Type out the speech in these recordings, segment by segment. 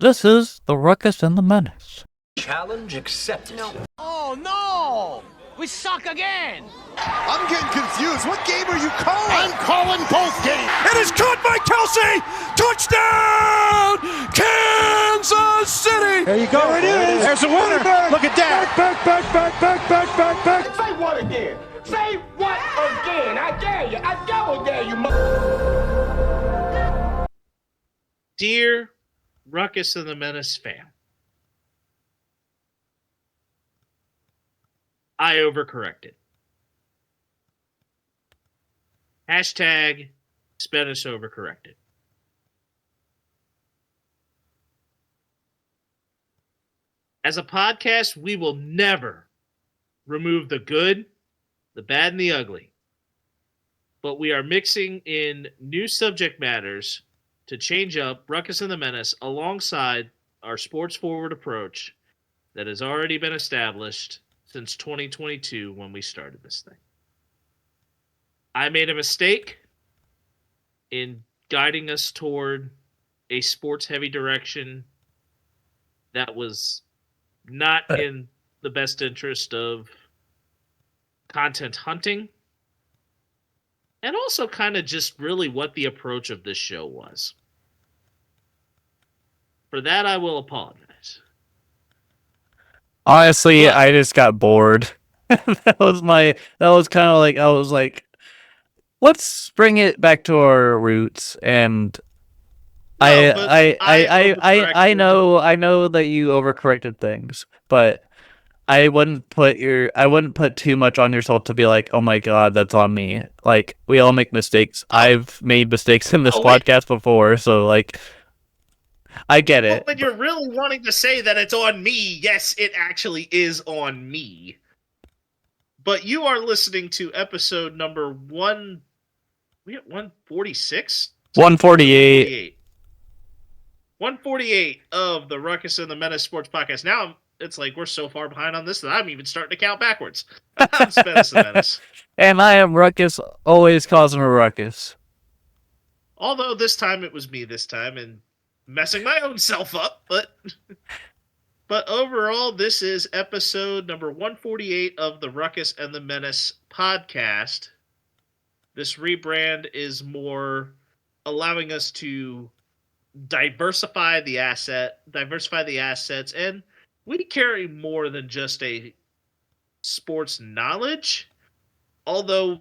This is the Ruckus and the Menace. Challenge accepted. No. Oh no! We suck again! I'm getting confused. What game are you calling? I'm calling both games! It is caught by Kelsey! Touchdown! Kansas City! There you go. There it is. There's a winner. Look at that. Say what again? Say what again? I dare you. I double dare you, Dear Ruckus and the Menace fam, I overcorrected. Hashtag Spanish overcorrected. As a podcast, we will never remove the good, the bad, and the ugly. But we are mixing in new subject matters to change up Ruckus and the Menace alongside our sports forward approach that has already been established since 2022 when we started this thing. I made a mistake in guiding us toward a sports-heavy direction that was not in the best interest of content hunting, and also kind of just really what the approach of this show was. For that, I will apologize. Honestly, I just got bored. That was kind of like, I was like, let's bring it back to our roots. And I know that you overcorrected things, but I wouldn't put too much on yourself to be like, oh my god, that's on me. Like, we all make mistakes. I've made mistakes in this podcast before, so like, I get it. But when you're really wanting to say that it's on me, yes, it actually is on me. But you are listening to episode number 146? 148. 148 of the Ruckus and the Menace Sports Podcast. Now it's like we're so far behind on this that I'm even starting to count backwards. I'm Spence the Menace. And I am Ruckus, always causing a ruckus. Although this time it was me and messing my own self up, but overall this is episode number 148 of the Ruckus and the Menace podcast. This rebrand is more allowing us to diversify the assets, and we carry more than just a sports knowledge, although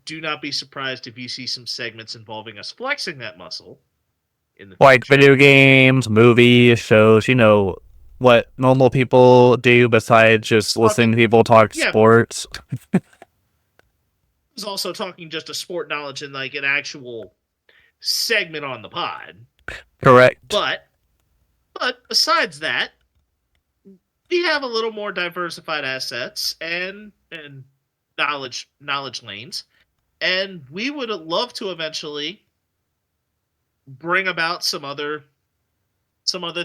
do not be surprised if you see some segments involving us flexing that muscle in the like future. video games, movies, shows, what normal people do besides just listening to people talk sports. I was also talking just a sport knowledge in like an actual segment on the pod. Correct. But besides that, we have a little more diversified assets and knowledge lanes, and we would love to eventually bring about some other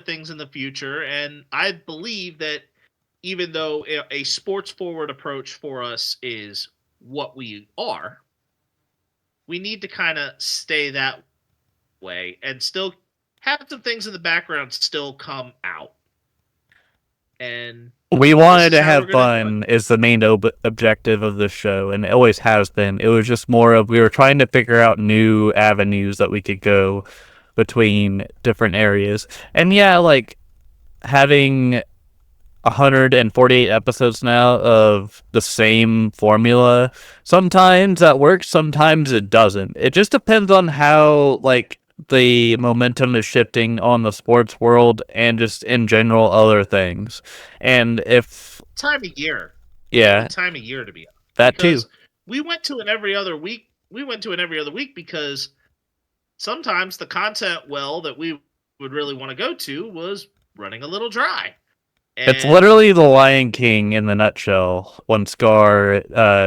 things in the future. And I believe that even though a sports forward approach for us is what we are, we need to kind of stay that way and still have some things in the background still come out. And we wanted to have fun is the main objective of this show, and it always has been. It was just more of, we were trying to figure out new avenues that we could go between different areas. And yeah, like, having 148 episodes now of the same formula, sometimes that works, sometimes it doesn't. It just depends on how, like, the momentum is shifting on the sports world and just in general other things. And if time of year. Yeah. Time of year to be honest. That too. We went to an every other week because sometimes the content that we would really want to go to was running a little dry. And it's literally the Lion King in the nutshell when Scar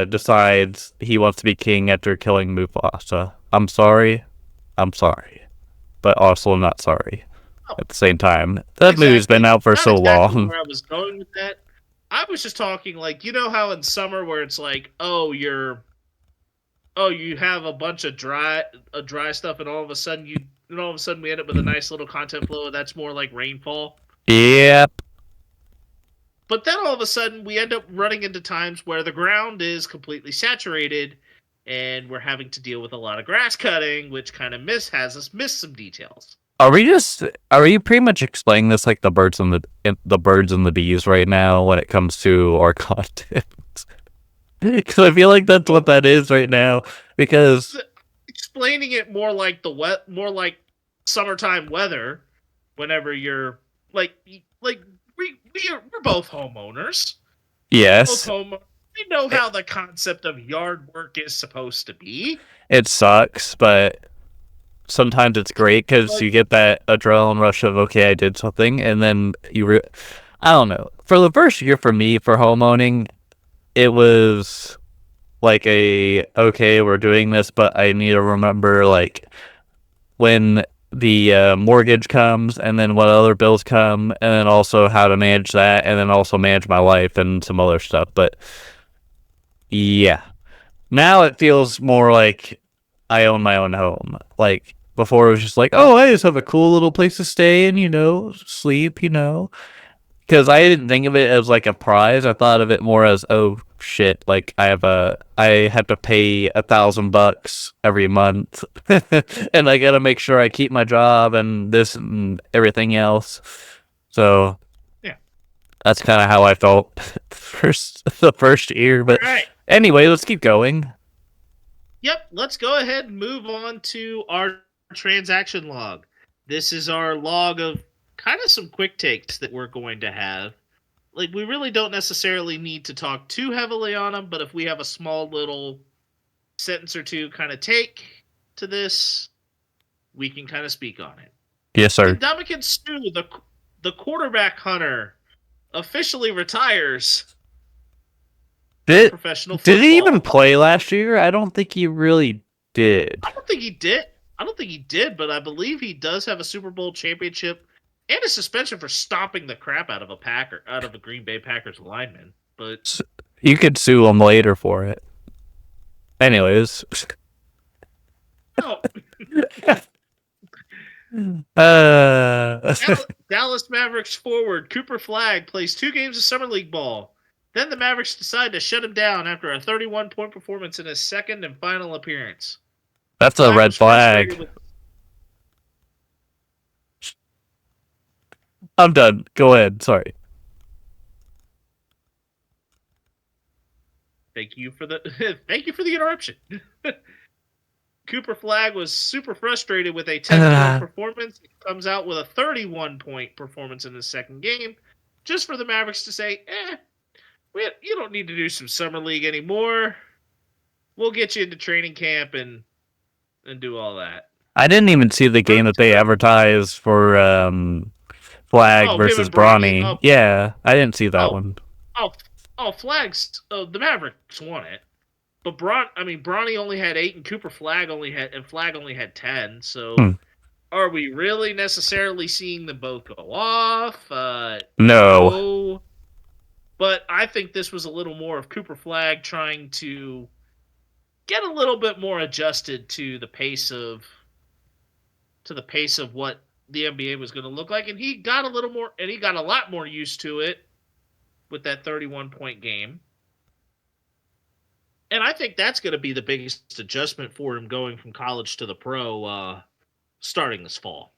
decides he wants to be king after killing Mufasa. I'm sorry, but also not sorry at the same time. That movie's been out for so long. Where I was going with that, I was just talking like, you know how in summer where it's like, you have a bunch of dry stuff, and all of a sudden and all of a sudden we end up with a nice little content flow that's more like rainfall. Yep. But then all of a sudden we end up running into times where the ground is completely saturated and we're having to deal with a lot of grass cutting, which kind of has us miss some details. Are you pretty much explaining this like the birds and the bees right now when it comes to our content? Because I feel like that's what that is right now. Because explaining it more like more like summertime weather, whenever you're we're both homeowners. yes, We know how the concept of yard work is supposed to be. it sucks, but sometimes it's great because you get that adrenaline rush of, okay, I did something, and then I don't know. For the first year for me for homeowning, it was like okay, we're doing this, but I need to remember like when the mortgage comes, and then what other bills come, and then also how to manage that, and then also manage my life and some other stuff. But yeah, now it feels more like I own my own home. Like before, it was just like, oh, I just have a cool little place to stay and sleep. Because I didn't think of it as like a prize. I thought of it more as, oh shit, like I have to pay $1,000 every month, and I gotta make sure I keep my job and this and everything else. So yeah, that's kind of how I felt the first year. But right. Anyway, let's keep going. Yep, let's go ahead and move on to our transaction log. This is our log of kind of some quick takes that we're going to have. Like, we really don't necessarily need to talk too heavily on them, but if we have a small little sentence or two kind of take to this, we can kind of speak on it. Yes, sir. Dominican Stu, the quarterback hunter, officially retires. Professional football. Did he even play last year? I don't think he really did. I don't think he did, but I believe he does have a Super Bowl championship and a suspension for stomping the crap out of a Green Bay Packers lineman. But you could sue him later for it. Anyways. No. Dallas Mavericks forward Cooper Flagg plays 2 games of Summer League ball. Then the Mavericks decide to shut him down after a 31-point performance in his second and final appearance. That's a red flag. I'm done. Go ahead. Sorry. Thank you for the interruption. Cooper Flagg was super frustrated with a 10-point performance. He comes out with a 31-point performance in his second game, just for the Mavericks to say, you don't need to do some summer league anymore. We'll get you into training camp and do all that. I didn't even see the game that they advertised for Flagg versus Bronny. Yeah, I didn't see that one. The Mavericks won it. But Bronny only had 8 and Flagg only had 10. So are we really necessarily seeing them both go off? No. But I think this was a little more of Cooper Flagg trying to get a little bit more adjusted to the pace of what the NBA was going to look like, and he got a lot more used to it with that 31-point game. And I think that's going to be the biggest adjustment for him going from college to the pro starting this fall.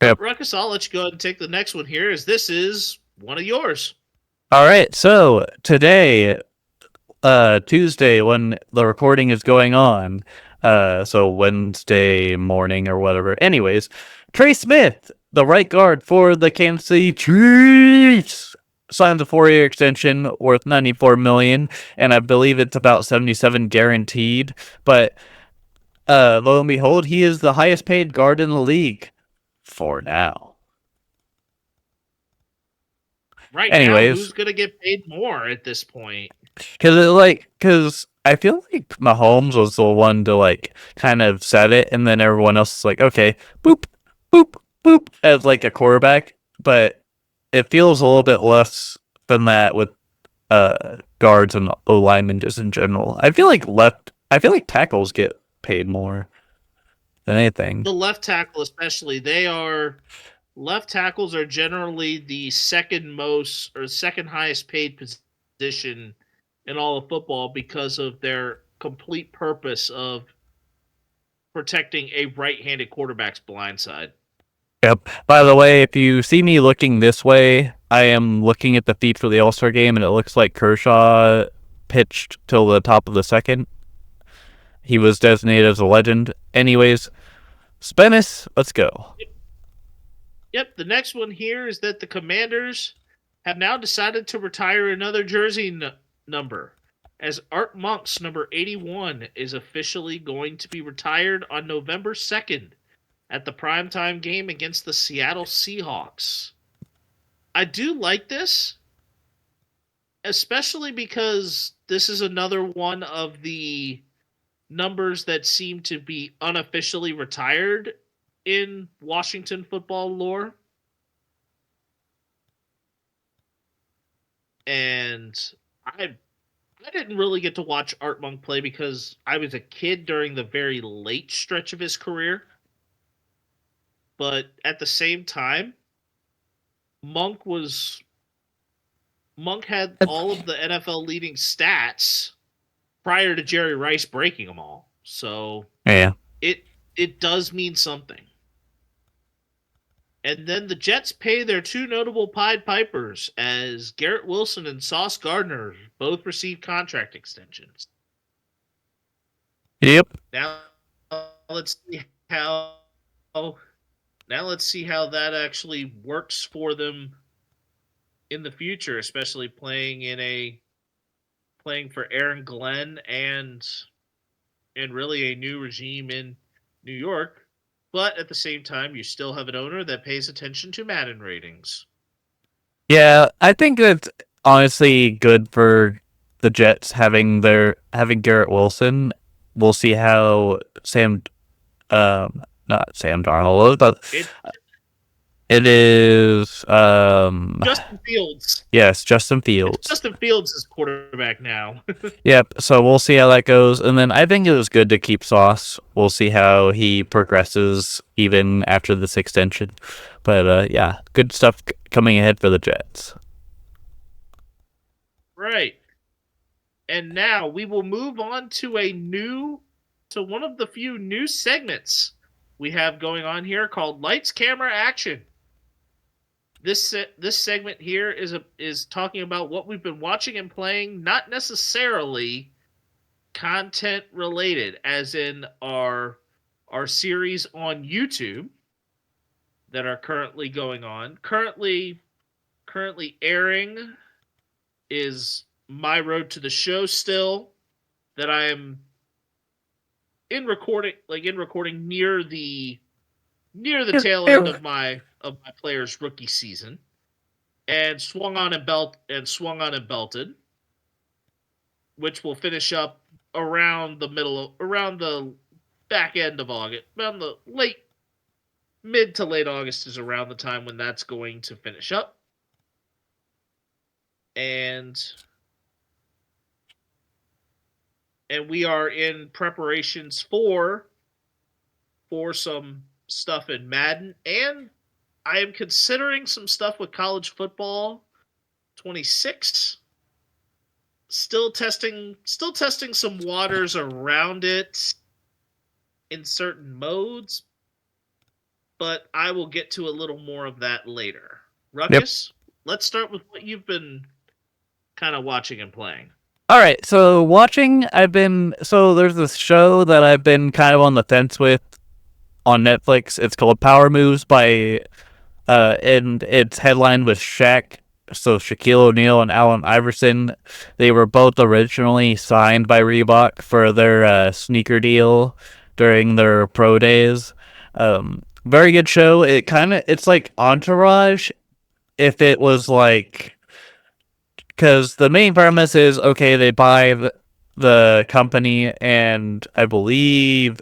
Yep. Ruckus, I'll let you go ahead and take the next one here, as this is one of yours. All right, so today, Tuesday, when the recording is going on, so Wednesday morning or whatever. Anyways, Trey Smith, the right guard for the Kansas City Chiefs, signs a 4-year extension worth $94 million, and I believe it's about $77 guaranteed. But lo and behold, he is the highest paid guard in the league for now. Right. Anyways, now, who's gonna get paid more at this point? Because I feel like Mahomes was the one to kind of set it, and then everyone else is like, okay, boop, boop, boop, as like a quarterback. But it feels a little bit less than that with guards and O-linemen just in general. I feel like tackles get paid more. than anything. The left tackle, especially, left tackles are generally the second highest paid position in all of football because of their complete purpose of protecting a right-handed quarterback's blind side. Yep. By the way, if you see me looking this way, I am looking at the feed for the All-Star game, and it looks like Kershaw pitched till the top of the second. He was designated as a legend. Anyways, Spennis, let's go. Yep, the next one here is that the Commanders have now decided to retire another jersey number, as Art Monk's number 81 is officially going to be retired on November 2nd at the primetime game against the Seattle Seahawks. I do like this, especially because this is another one of the numbers that seem to be unofficially retired in Washington football lore. And I didn't really get to watch Art Monk play because I was a kid during the very late stretch of his career. But at the same time, Monk had all of the NFL leading stats prior to Jerry Rice breaking them all. So Yeah. it does mean something. And then the Jets pay their two notable Pied Pipers as Garrett Wilson and Sauce Gardner both receive contract extensions. Yep. Now let's see how that actually works for them in the future, especially playing for Aaron Glenn and really a new regime in New York. But at the same time, you still have an owner that pays attention to Madden ratings. Yeah, I think that's honestly good for the Jets having Garrett Wilson. We'll see how not Sam Darnold, but it is Justin Fields. Yes, Justin Fields. It's Justin Fields is quarterback now. Yep, so we'll see how that goes. And then I think it was good to keep Sauce. We'll see how he progresses even after this extension. But yeah, good stuff coming ahead for the Jets. Right. And now we will move on to one of the few new segments we have going on here called Lights, Camera, Action. This segment here is talking about what we've been watching and playing, not necessarily content related, as in our series on YouTube that are currently going on. Currently airing is My Road to the Show still, that I am in recording near the tail end of my player's rookie season, and Swung On and Belted, which will finish up around the back end of August, around the mid to late August is around the time when that's going to finish up. And we are in preparations for some stuff in Madden, and I am considering some stuff with college football 26. Still testing some waters around it in certain modes, but I will get to a little more of that later. Ruckus, Let's start with what you've been kind of watching and playing. All right, so there's this show that I've been kind of on the fence with on Netflix. It's called Power Moves and it's headlined with Shaq. So Shaquille O'Neal and Allen Iverson, they were both originally signed by Reebok for their sneaker deal during their pro days. Very good show. It's like Entourage if it was like, because the main premise is, okay, they buy the company, and I believe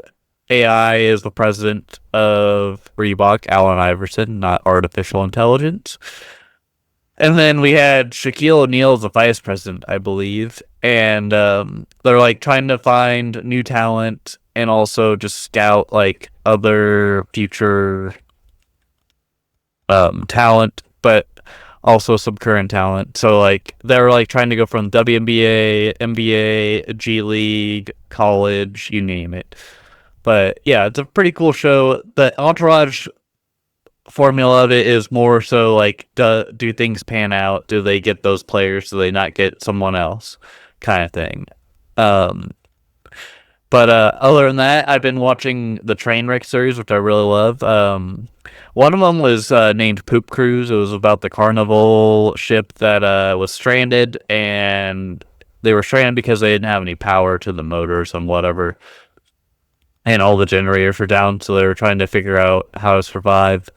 AI is the president of Reebok, Allen Iverson, not artificial intelligence. And then we had Shaquille O'Neal as the vice president, I believe, and they're like trying to find new talent and also just scout like other future talent, but also some current talent. So like they're like trying to go from WNBA, NBA, G League, college, you name it. But yeah, it's a pretty cool show. The Entourage formula of it is more so like, do things pan out? Do they get those players? Do they not get someone else? Kind of thing. But other than that, I've been watching the Trainwreck series, which I really love. One of them was named Poop Cruise. It was about the Carnival ship that was stranded, and they were stranded because they didn't have any power to the motors and whatever. And all the generators were down, so they were trying to figure out how to survive.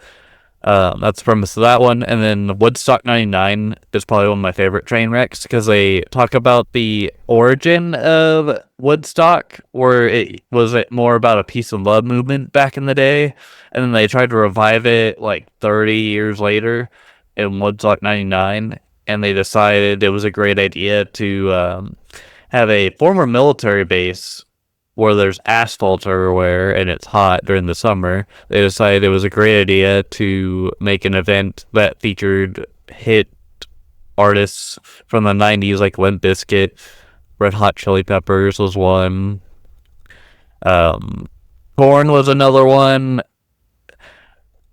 That's the premise of that one. And then Woodstock 99 is probably one of my favorite train wrecks because they talk about the origin of Woodstock, where it was more about a peace and love movement back in the day. And then they tried to revive it like 30 years later in Woodstock 99. And they decided it was a great idea to have a former military base where there's asphalt everywhere and it's hot during the summer. They decided it was a great idea to make an event that featured hit artists from the 90s like Limp Bizkit, Red Hot Chili Peppers was one, Korn was another one,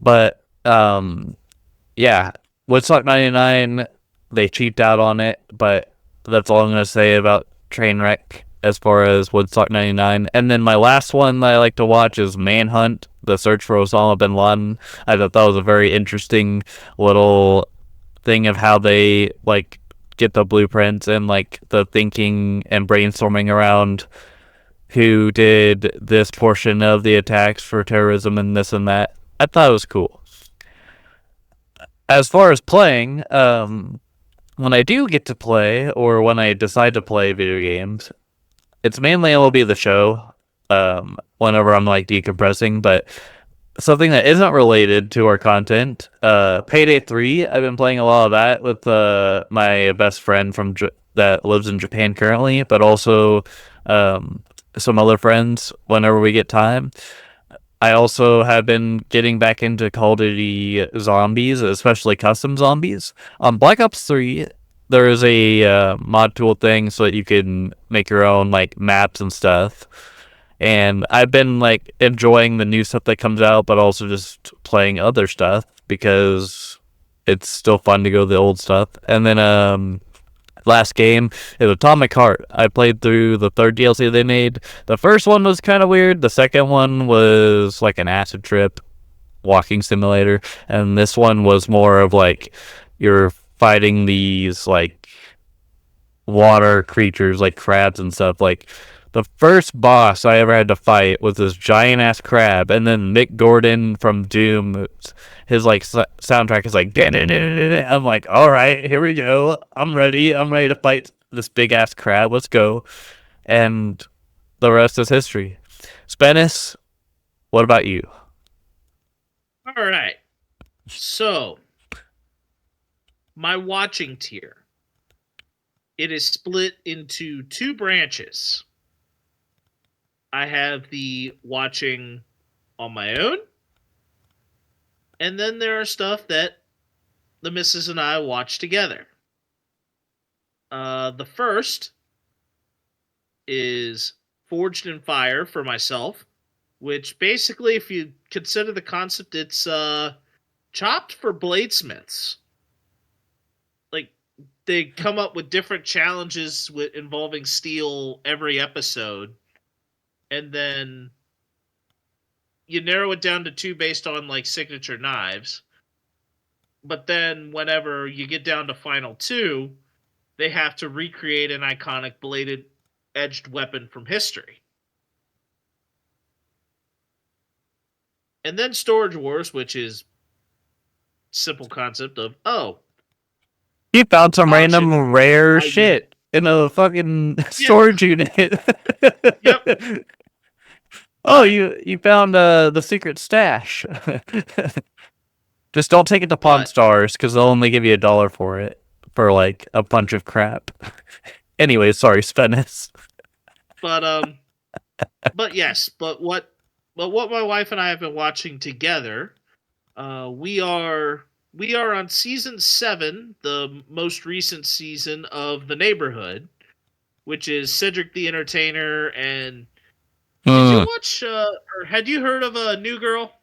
but yeah, Woodstock 99, they cheaped out on it, but that's all I'm going to say about Trainwreck as far as Woodstock 99. And then my last one that I like to watch is Manhunt, the search for Osama bin Laden. I thought that was a very interesting little thing of how they like get the blueprints and like the thinking and brainstorming around who did this portion of the attacks for terrorism and this and that. I thought it was cool. As far as playing, when I do get to play, or when I decide to play video games, it's mainly MLB The Show, whenever I'm like decompressing, but something that isn't related to our content, Payday 3, I've been playing a lot of that with my best friend that lives in Japan currently, but also some other friends whenever we get time. I also have been getting back into Call of Duty Zombies, especially custom zombies. On Black Ops 3, there is a mod tool thing so that you can make your own like maps and stuff. And I've been like enjoying the new stuff that comes out, but also just playing other stuff because it's still fun to go the old stuff. And then last game is Atomic Heart. I played through the third DLC they made. The first one was kind of weird. The second one was like an acid trip walking simulator. And this one was more of like you're fighting these like water creatures like crabs and stuff. Like the first boss I ever had to fight was this giant ass crab, and then Mick Gordon from Doom, his like soundtrack is like I'm like, all right, here we go, I'm ready to fight this big ass crab, let's go. And the rest is history. Spennis, what about you? All right, so my watching tier, it is split into two branches. I have the watching on my own, and then there are stuff that the missus and I watch together. The first is Forged in Fire for myself, which basically, if you consider the concept, it's Chopped for bladesmiths. They come up with different challenges involving steel every episode, and then you narrow it down to two based on like signature knives. But then whenever you get down to final two, they have to recreate an iconic bladed edged weapon from history. And then Storage Wars, which is simple concept of, You found some auction. random rare shit in a fucking storage unit. Yep. Oh, you found the secret stash. Just don't take it to Pawn Stars, because they'll only give you $1 for it, for like a bunch of crap. Anyway, sorry, Spennis. But But yes, but what my wife and I have been watching together, we are on season 7, the most recent season of The Neighborhood, which is Cedric the Entertainer. And did you Mm. watch or had you heard of a New Girl?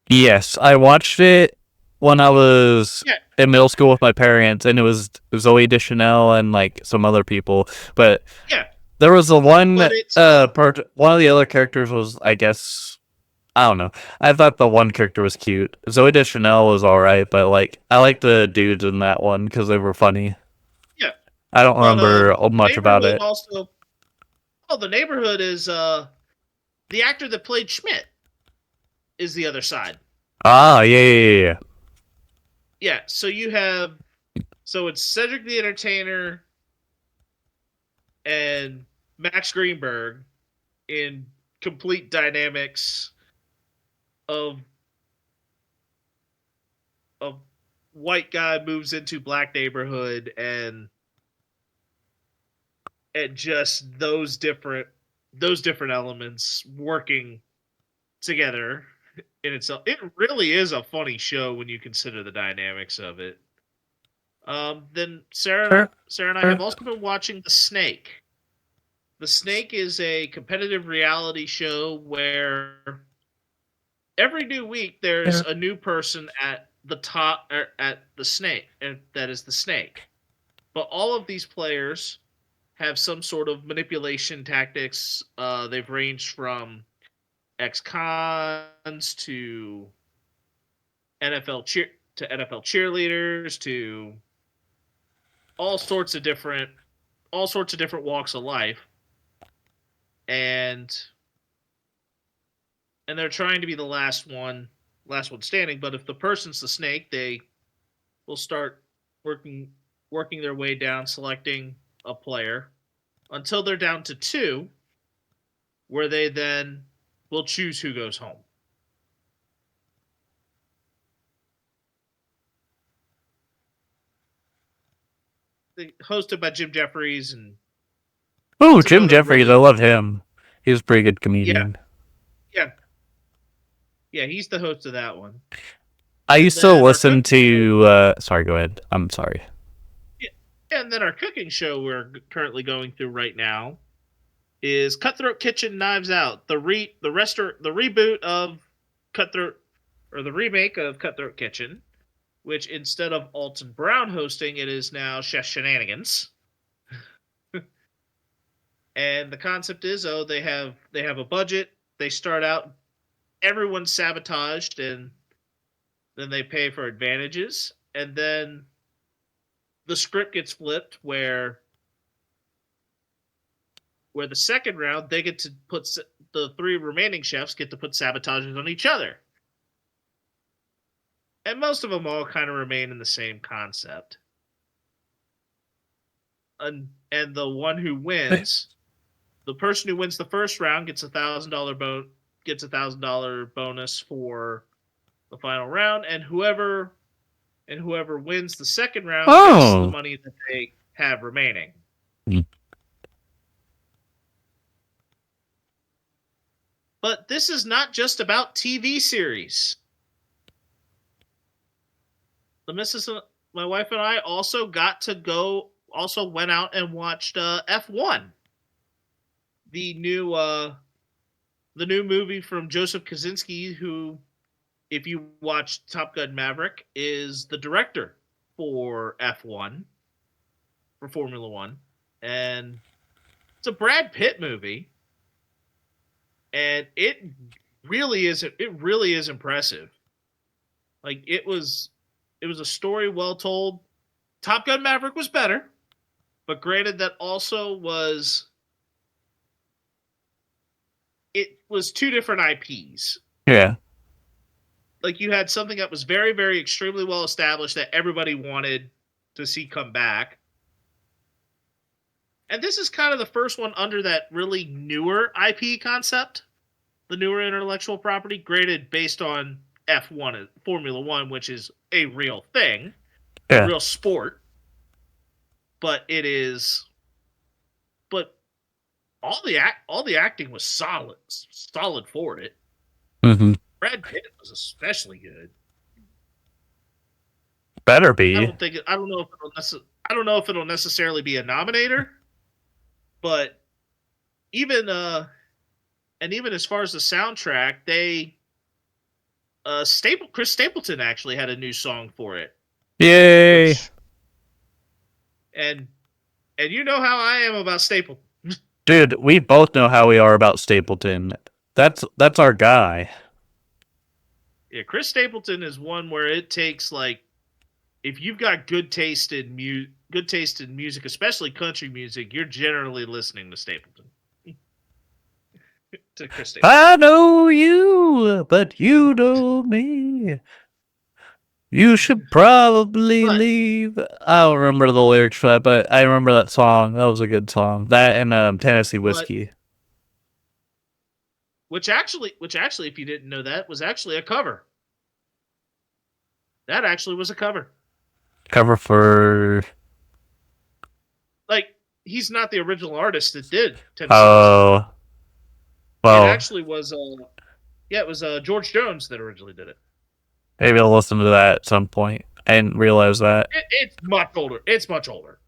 Yes, I watched it when I was Yeah, in middle school with my parents, and it was Zoe Deschanel and like some other people. But yeah, there was a one but it's one of the other characters was, I guess, I don't know. I thought the one character was cute. Zoe Deschanel was alright, but like I like the dudes in that one because they were funny. yeah, I don't but remember The much about Neighborhood it. also. Oh, The Neighborhood is the actor that played Schmidt is the other side. Ah, yeah. Yeah, so it's Cedric the Entertainer and Max Greenberg in complete dynamics of a white guy moves into black neighborhood, and just those different elements working together in itself. It really is a funny show when you consider the dynamics of it. Then Sure. Sarah and I have also been watching The Snake. The Snake is a competitive reality show where every new week there's a new person at the top at the snake, and that is the snake. But all of these players have some sort of manipulation tactics. They've ranged from ex-cons to NFL cheerleaders to all sorts of different walks of life, and they're trying to be the last one standing. But if the person's the snake, they will start working their way down, selecting a player until they're down to 2, where they then will choose who goes home. Hosted by Jim Jeffries and Oh, some Jim other Jeffries, really, I love him. He's a pretty good yeah, comedian. he's the host of that one. I And used to then listen to sorry, go ahead. I'm sorry. and then our cooking show we're currently going through right now is Cutthroat Kitchen Knives Out, the reboot of Cutthroat, or the remake of Cutthroat Kitchen, which instead of Alton Brown hosting, it is now Chef Shenanigans. And the concept is, they have a budget. They start out, everyone's sabotaged, and then they pay for advantages, and then the script gets flipped where the second round they get to put the 3 remaining chefs get to put sabotages on each other. And most of them all kind of remain in the same concept. And the one who wins, the person who wins the first round gets $1,000 bonus for the final round, and whoever wins the second round gets the money that they have remaining. Mm. But this is not just about TV series. The missus, my wife and I also went out and watched F1, the new movie from Joseph Kosinski, who, if you watch Top Gun Maverick, is the director for F1, for Formula One, and it's a Brad Pitt movie, and it really is impressive. Like, it was a story well told. Top Gun Maverick was better, but granted, that also was 2 different IPs. Yeah. Like, you had something that was very, very extremely well established that everybody wanted to see come back. And this is kind of the first one under that really newer IP concept, the newer intellectual property, graded based on F1, Formula One, which is a real thing, a real sport. But all the acting was solid for it. Mm-hmm. Brad Pitt was especially good. Better be. I don't know if it'll necessarily be a nominator, but even even as far as the soundtrack, Chris Stapleton actually had a new song for it. Yay! And you know how I am about Stapleton. Dude, we both know how we are about Stapleton. That's our guy. Yeah, Chris Stapleton is one where it takes if you've got good taste in music, especially country music, you're generally listening to Stapleton. To Chris Stapleton. I know you, but you know me. You should probably leave. I don't remember the lyrics for that, but I remember that song. That was a good song. That and Tennessee Whiskey. Which actually, if you didn't know that, was actually a cover. That actually was a cover. Cover for... He's not the original artist that did Tennessee Oh. Well. It actually was, it was George Jones that originally did it. Maybe I'll listen to that at some point. I didn't realize that. It's much older. It's much older.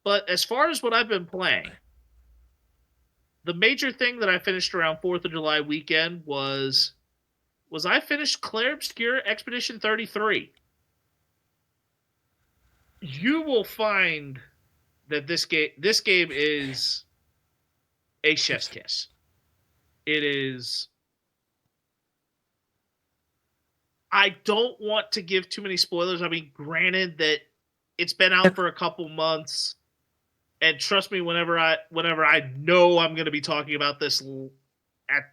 But as far as what I've been playing, the major thing that I finished around 4th of July weekend was I finished Clair Obscur Expedition 33. You will find that this game is a chef's kiss. It is... I don't want to give too many spoilers. I mean, granted that it's been out for a couple months, and trust me, whenever I know I'm going to be talking about this at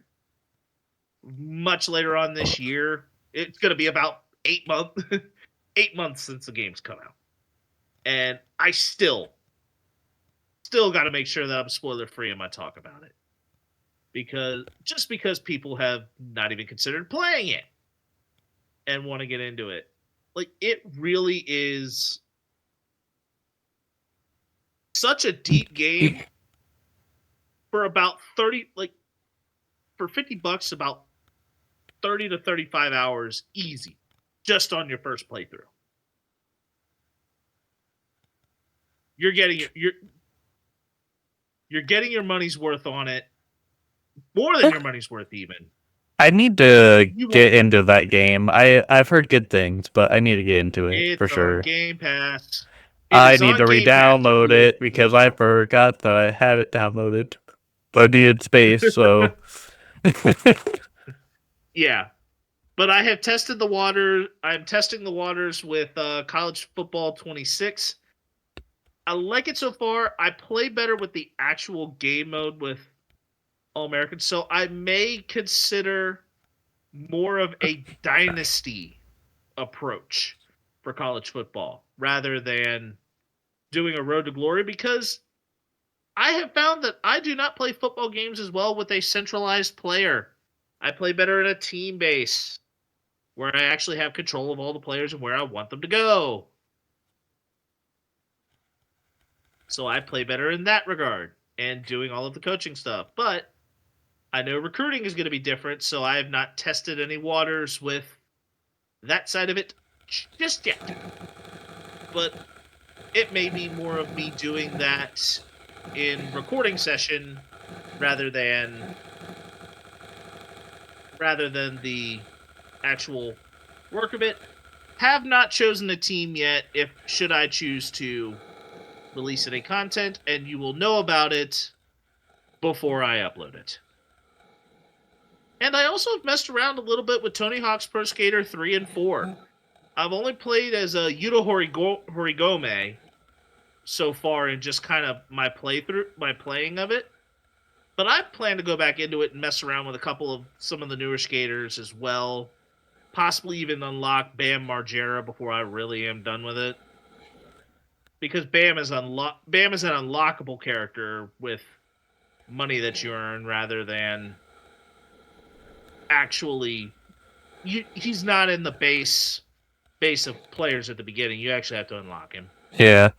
much later on this year, it's going to be about 8 months since the game's come out, and I still got to make sure that I'm spoiler free in my talk about it, because people have not even considered playing it and want to get into it. It really is such a deep game for about 30, for $50, about 30 to 35 hours easy, just on your first playthrough. You're getting your money's worth on it, more than your money's worth even. I need to get into that game. I've heard good things, but I need to get into it for sure. It's on Game Pass. I need to re-download it because I forgot that I had it downloaded. But I needed space, so... Yeah. But I have tested the water. I'm testing the waters with College Football 26. I like it so far. I play better with the actual game mode with All-Americans, so I may consider more of a dynasty approach for college football rather than doing a road to glory, because I have found that I do not play football games as well with a centralized player. I play better in a team base where I actually have control of all the players and where I want them to go. So I play better in that regard and doing all of the coaching stuff. But I know recruiting is going to be different, so I have not tested any waters with that side of it just yet. But it may be more of me doing that in recording session rather than the actual work of it. Have not chosen a team yet, should I choose to release any content, and you will know about it before I upload it. And I also have messed around a little bit with Tony Hawk's Pro Skater 3 and 4. I've only played as a Yuta Horigome so far in just kind of my playing of it. But I plan to go back into it and mess around with some of the newer skaters as well. Possibly even unlock Bam Margera before I really am done with it. Because Bam is an unlockable character with money that you earn rather than actually... He's not in the base of players at the beginning. You actually have to unlock him. Yeah.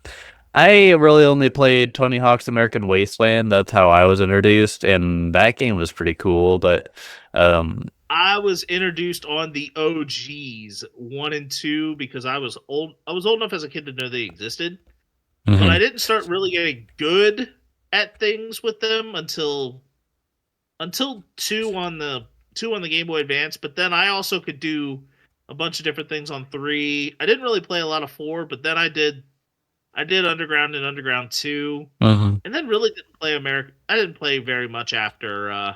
I really only played Tony Hawk's American Wasteland. That's how I was introduced, and that game was pretty cool. But I was introduced on the OGs 1 and 2 because I was old. I was old enough as a kid to know they existed, but I didn't start really getting good at things with them until 2 on the Game Boy Advance. But then I also could do a bunch of different things on 3. I didn't really play a lot of 4, but then I did Underground and Underground 2, and then really didn't play I didn't play very much after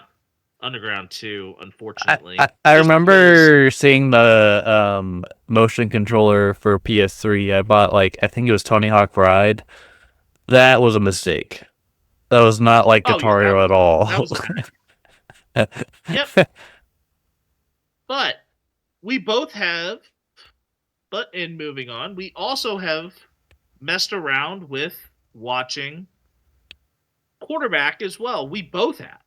Underground 2, unfortunately. I remember seeing the motion controller for PS3. I bought I think it was Tony Hawk Ride. That was a mistake. That was not like Guitar Hero at all. That was yep. But we both have. But in moving on, we also have messed around with watching quarterback as well. We both have.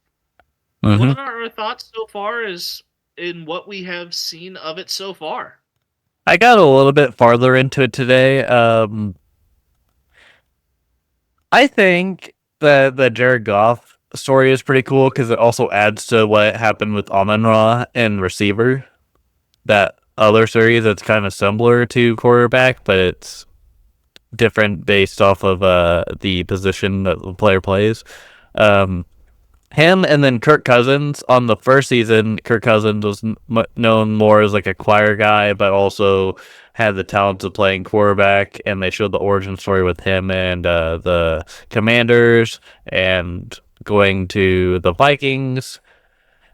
What are our thoughts so far as in what we have seen of it so far? I got a little bit farther into it today. I think the Jared Goff story is pretty cool because it also adds to what happened with Amon-Ra and receiver. That other series that's kind of similar to quarterback, but it's different based off of the position that the player plays. Him and then Kirk Cousins on the first season. Kirk Cousins was known more as like a choir guy, but also had the talent of playing quarterback. And they showed the origin story with him and the Commanders and going to the Vikings.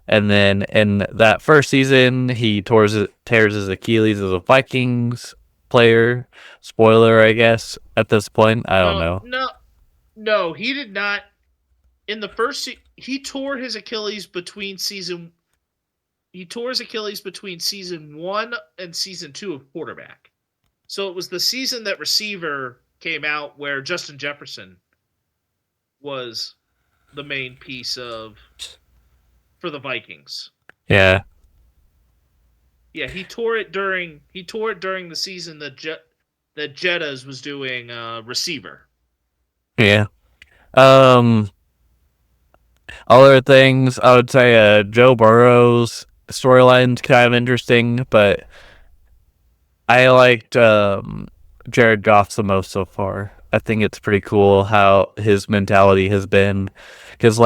And then in that first season, he tears his Achilles as a Vikings player. Spoiler, I guess, at this point. I don't know. No, he did not. In the first he tore his Achilles between season 1 and season 2 of quarterback. So it was the season that receiver came out where Justin Jefferson was the main piece for the Vikings. Yeah. Yeah, he tore it during the season that Jettas was doing receiver. Yeah. Other things, I would say Joe Burrow's storyline's kind of interesting, but I liked Jared Goff's the most so far. I think it's pretty cool how his mentality has been. Because,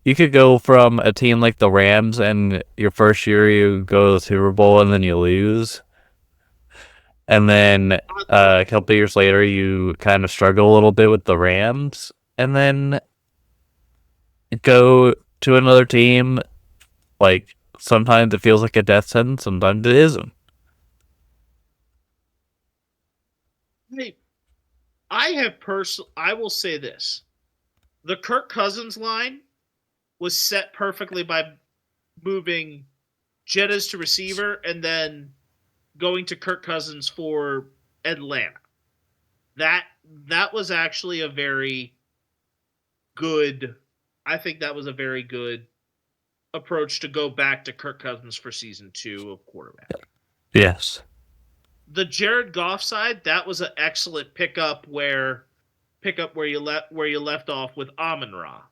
you could go from a team like the Rams and your first year you go to the Super Bowl and then you lose. And then a couple years later you kind of struggle a little bit with the Rams. And then go to another team. Sometimes it feels like a death sentence, sometimes it isn't. I will say this. The Kirk Cousins line was set perfectly by moving Jettas to receiver and then going to Kirk Cousins for Atlanta. That was actually a very good. I think that was a very good approach to go back to Kirk Cousins for season 2 of quarterback. Yes. The Jared Goff side, that was an excellent pickup where you left off with Amon-Ra.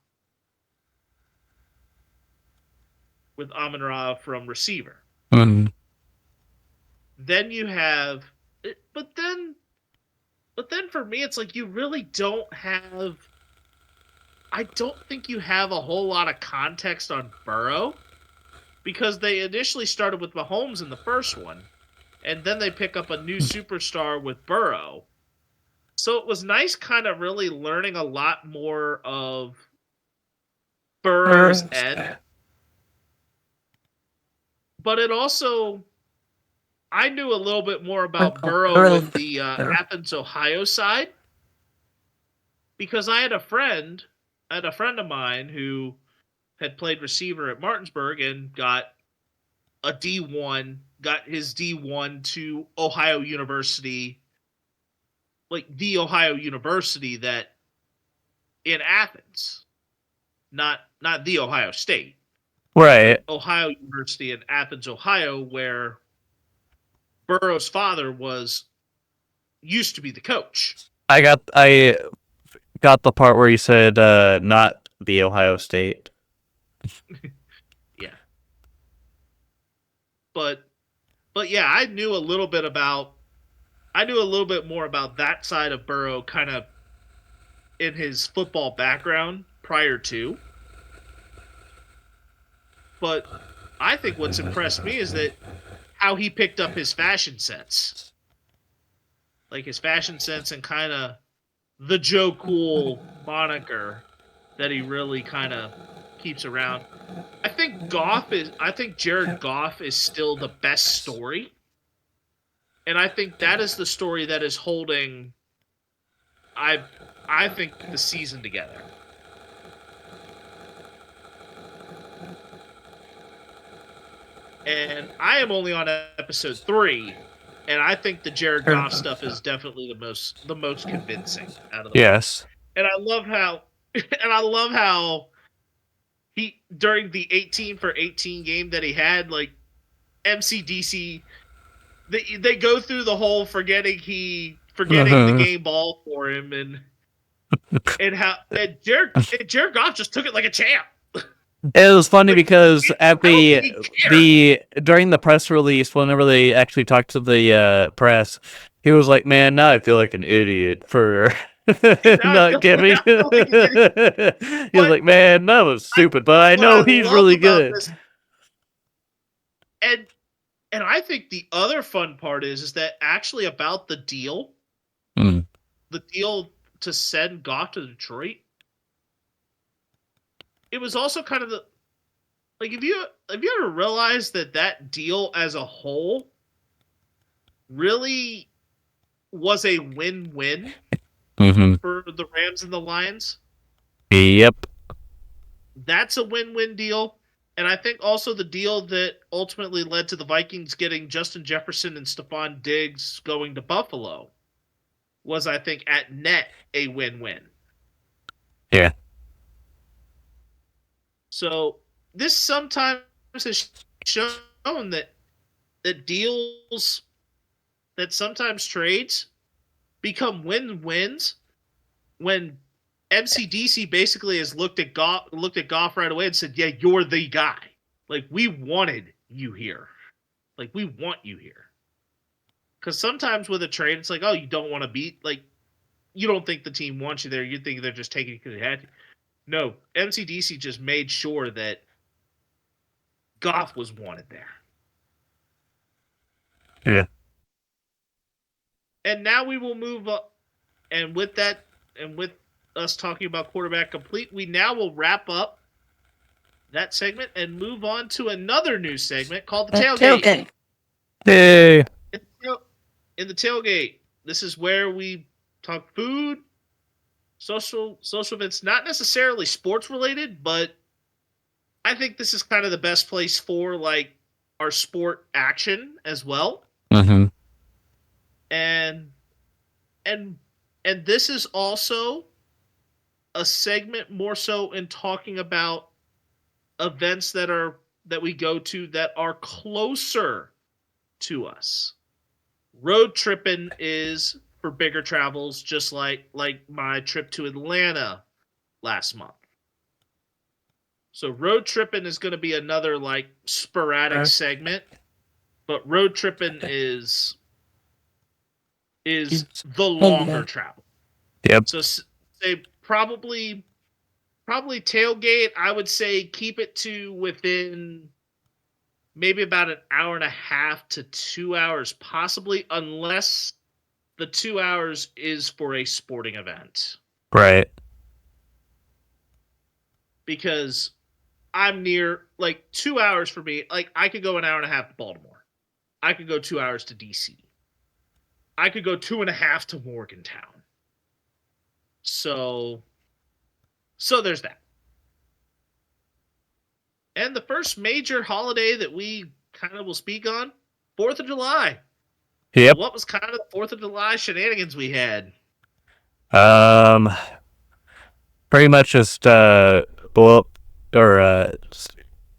With Amon-Ra from receiver. Mm. Then you have, but then for me, it's like you really don't have. I don't think you have a whole lot of context on Burrow because they initially started with Mahomes in the first one, and then they pick up a new superstar with Burrow. So it was nice, kind of really learning a lot more of Burrow's end. But it also, I knew a little bit more about Burrow with the Athens, Ohio side, because I had a friend of mine who had played receiver at Martinsburg and got his D1 to Ohio University, the Ohio University that in Athens, not the Ohio State. Right. Ohio University in Athens, Ohio, where Burrow's father used to be the coach. I got the part where he said not the Ohio State. Yeah. But yeah, I knew a little bit more about that side of Burrow kind of in his football background prior to. But I think what's impressed me is that how he picked up his fashion sense. Like his fashion sense and kind of the Joe Cool moniker that he really kind of keeps around. I think Jared Goff is still the best story. And I think that is the story that is holding I think the season together. And I am only on episode 3, and I think the Jared Goff stuff is definitely the most convincing out of the Yes. And I love how he during the 18 for 18 game that he had, like MCDC, they go through the whole forgetting the game ball for him and how Jared Goff just took it like a champ. It was funny because at the during the press release, whenever they actually talked to the press, he was like, "Man, now I feel like an idiot for not giving." He was like, "Man, that was stupid, but I know he's really good." And I think the other fun part is that actually about the deal, the deal to send Goff to Detroit. It was also kind of have you ever realized that deal as a whole really was a win-win for the Rams and the Lions? Yep. That's a win-win deal. And I think also the deal that ultimately led to the Vikings getting Justin Jefferson and Stephon Diggs going to Buffalo was, I think, at net a win-win. Yeah. So this sometimes has shown that deals, that sometimes trades become win-wins when MCDC basically has looked at Goff right away and said, "Yeah, you're the guy. Like, we wanted you here. Like, we want you here." Because sometimes with a trade, it's like, oh, you don't want to beat, like, you don't think the team wants you there. You think they're just taking you because they had to. No, MCDC just made sure that Goff was wanted there. Yeah. And now we will move up. And with that, and with us talking about quarterback complete, we now will wrap up that segment and move on to another new segment called the Tailgate. Hey. In the Tailgate, this is where we talk food, social events, not necessarily sports related, but I think this is kind of the best place for like our sport action as well. And this is also a segment more so in talking about events that we go to that are closer to us. Road tripping is for bigger travels, just like my trip to Atlanta last month. So road tripping is going to be another like sporadic segment, but road tripping is the longer travel. Yep. So say probably tailgate, I would say keep it to within maybe about an hour and a half to 2 hours, possibly, unless the 2 hours is for a sporting event. Right. Because I'm near, like, 2 hours for me. Like, I could go an hour and a half to Baltimore. I could go 2 hours to DC. I could go 2.5 to Morgantown. So there's that. And the first major holiday that we kind of will speak on, 4th of July. Yep. What was kind of the 4th of July shenanigans we had? Pretty much just blow up or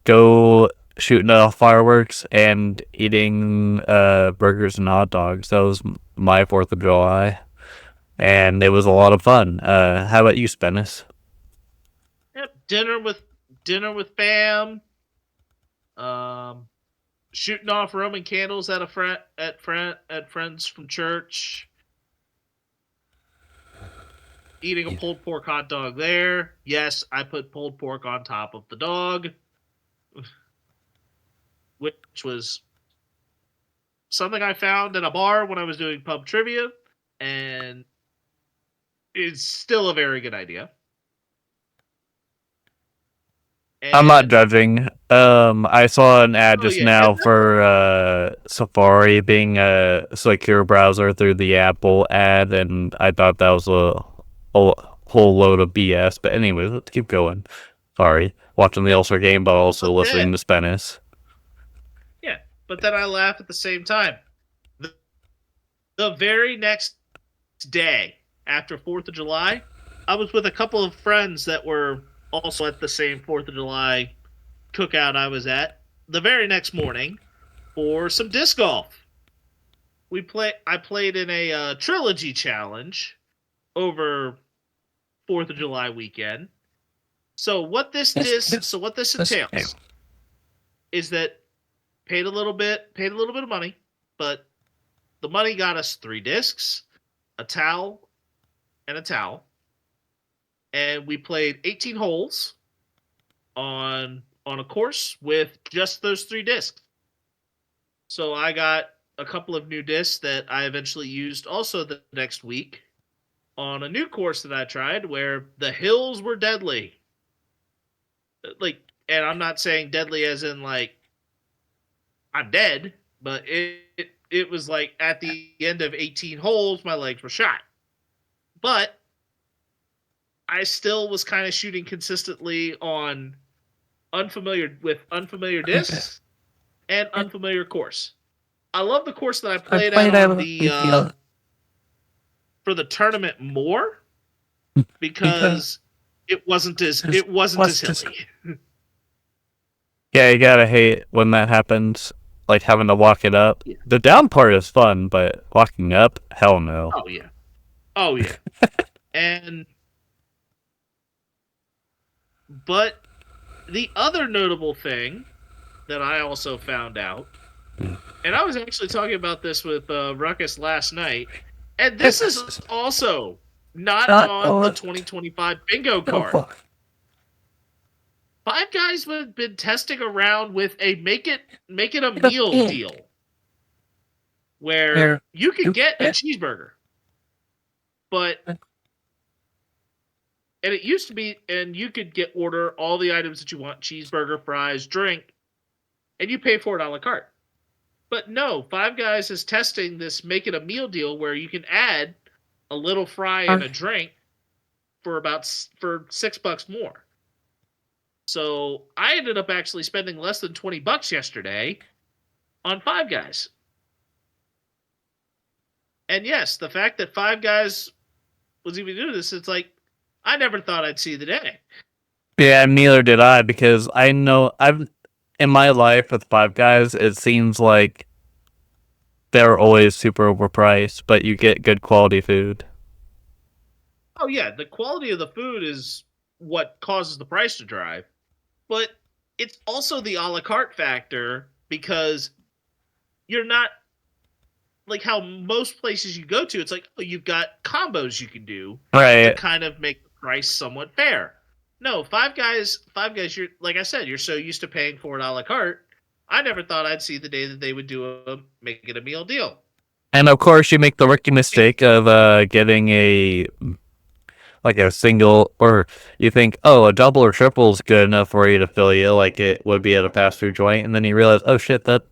go shooting off fireworks and eating burgers and hot dogs. That was my 4th of July. and it was a lot of fun. How about you, Spennis? Yep, dinner with fam. Shooting off Roman candles at friends from church. Eating a pulled pork hot dog there. Yes, I put pulled pork on top of the dog, which was something I found in a bar when I was doing pub trivia, and it's still a very good idea. I'm not And judging. I saw an ad just now and for Safari being a secure browser through the Apple ad, and I thought that was a whole load of BS. But anyway, let's keep going. Sorry, watching the Ulster game, but also listening to Spennis. yeah, but then I laugh at the same time. The very next day after 4th of July, I was with a couple of friends that were also at the same 4th of July cookout I was at the very next morning for some disc golf. I played in a trilogy challenge over 4th of July weekend. So what this entails is that paid a little bit of money, but the money got us 3 discs, a towel, and a towel. And we played 18 holes on a course with just those 3 discs. So I got a couple of new discs that I eventually used also the next week on a new course that I tried where the hills were deadly. And I'm not saying deadly as in like I'm dead, but it was like at the end of 18 holes, my legs were shot. But I still was kind of shooting consistently on unfamiliar discs and unfamiliar course. I love the course that I played out on the for the tournament more because it wasn't as hilly. Yeah, you gotta hate when that happens, like having to walk it up. Yeah. The down part is fun, but walking up, hell no. Oh yeah. But the other notable thing that I also found out, and I was actually talking about this with Ruckus last night, and this is also not on the 2025 bingo card. Five Guys have been testing around with a make it a meal deal, where you can get a cheeseburger, and it used to be, and you could order all the items that you want: cheeseburger, fries, drink, and you pay for it a la carte. But no, Five Guys is testing this make it a meal deal where you can add a little fry and a drink for $6 more. So I ended up actually spending less than $20 yesterday on Five Guys. And yes, the fact that Five Guys was even doing this, it's like, I never thought I'd see the day. Yeah, neither did I, because I know in my life with Five Guys, it seems like they're always super overpriced, but you get good quality food. Oh yeah, the quality of the food is what causes the price to drive. But it's also the a la carte factor, because you're not like how most places you go to, it's like, oh, you've got combos you can do to kind of make the price somewhat fair. No, Five Guys, you're, like I said, you're so used to paying for it a la carte. I never thought I'd see the day that they would make it a meal deal. And of course, you make the rookie mistake of getting a single, or you think, oh, a double or triple is good enough for you to fill you like it would be at a fast food joint, and then you realize, oh shit, that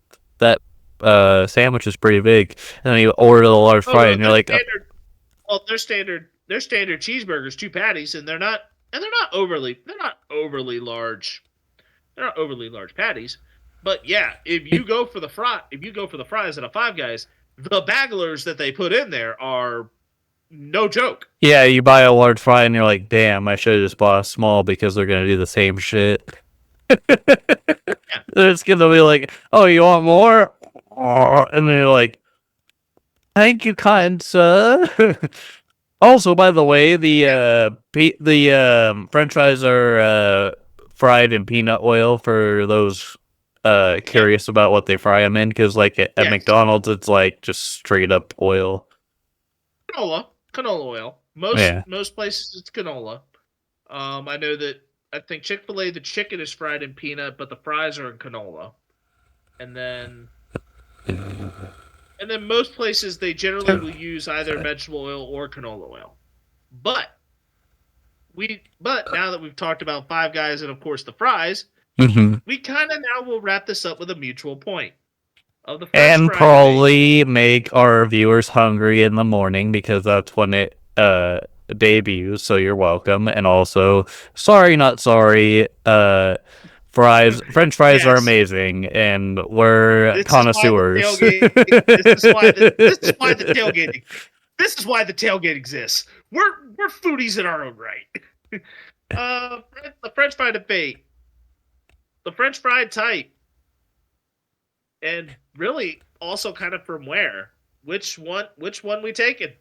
sandwich is pretty big, and then you order the large fry, and you're like, their standard cheeseburgers, 2 patties, and they're not overly large. They're not overly large patties. But yeah, if you go for the fries at a Five Guys, the bagglers that they put in there are no joke. Yeah, you buy a large fry and you're like, damn, I should have just bought a small because they're gonna do the same shit. It's gonna be like, oh, you want more? And then you're like, thank you, kind sir. Also, by the way, the French fries are fried in peanut oil for those curious about what they fry them in. Because like at Yes. McDonald's, it's like just straight up oil. Canola oil. Yeah. Most places it's canola. I know that I think Chick-fil-A the chicken is fried in peanut, but the fries are in canola. And then most places they generally will use either vegetable oil or canola oil. But now that we've talked about Five Guys and of course the fries, we kind of now will wrap this up with a mutual point of the French And fry probably make our viewers hungry in the morning because that's when it debuts. So you're welcome. And also, sorry, not sorry. French fries are Yes. amazing, and we're This connoisseurs. Is why this is why the tailgate. This is why the tailgate exists. We're foodies in our own right. The French fry debate, the French fried type, and really also kind of from where. Which one we taking?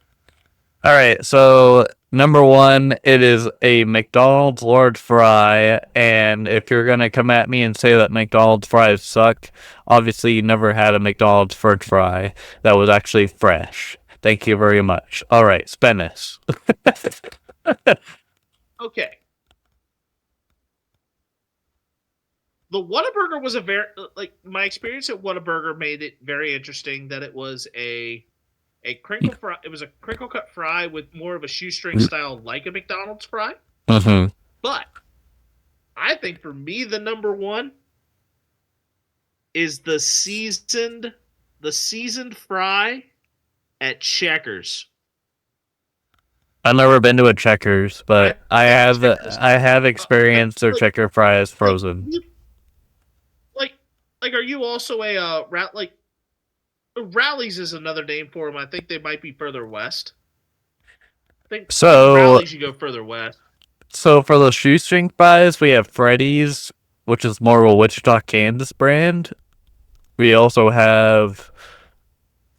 All right, so number one, it is a McDonald's large fry, and if you're gonna come at me and say that McDonald's fries suck, obviously you never had a McDonald's French fry that was actually fresh. Thank you very much. All right, Spennis. Okay. The Whataburger was a very my experience at Whataburger made it very interesting that it was a crinkle fry. It was a crinkle cut fry with more of a shoestring style like a McDonald's fry. Mm-hmm. But I think for me the number one is the seasoned fry at Checkers. I've never been to a Checkers, but I have experienced their checker fries frozen. Like, are you also a Rallies is another name for them. I think they might be further west. I think Rallies you go further west. So for the shoestring fries, we have Freddy's, which is more of a Wichita, Kansas brand. We also have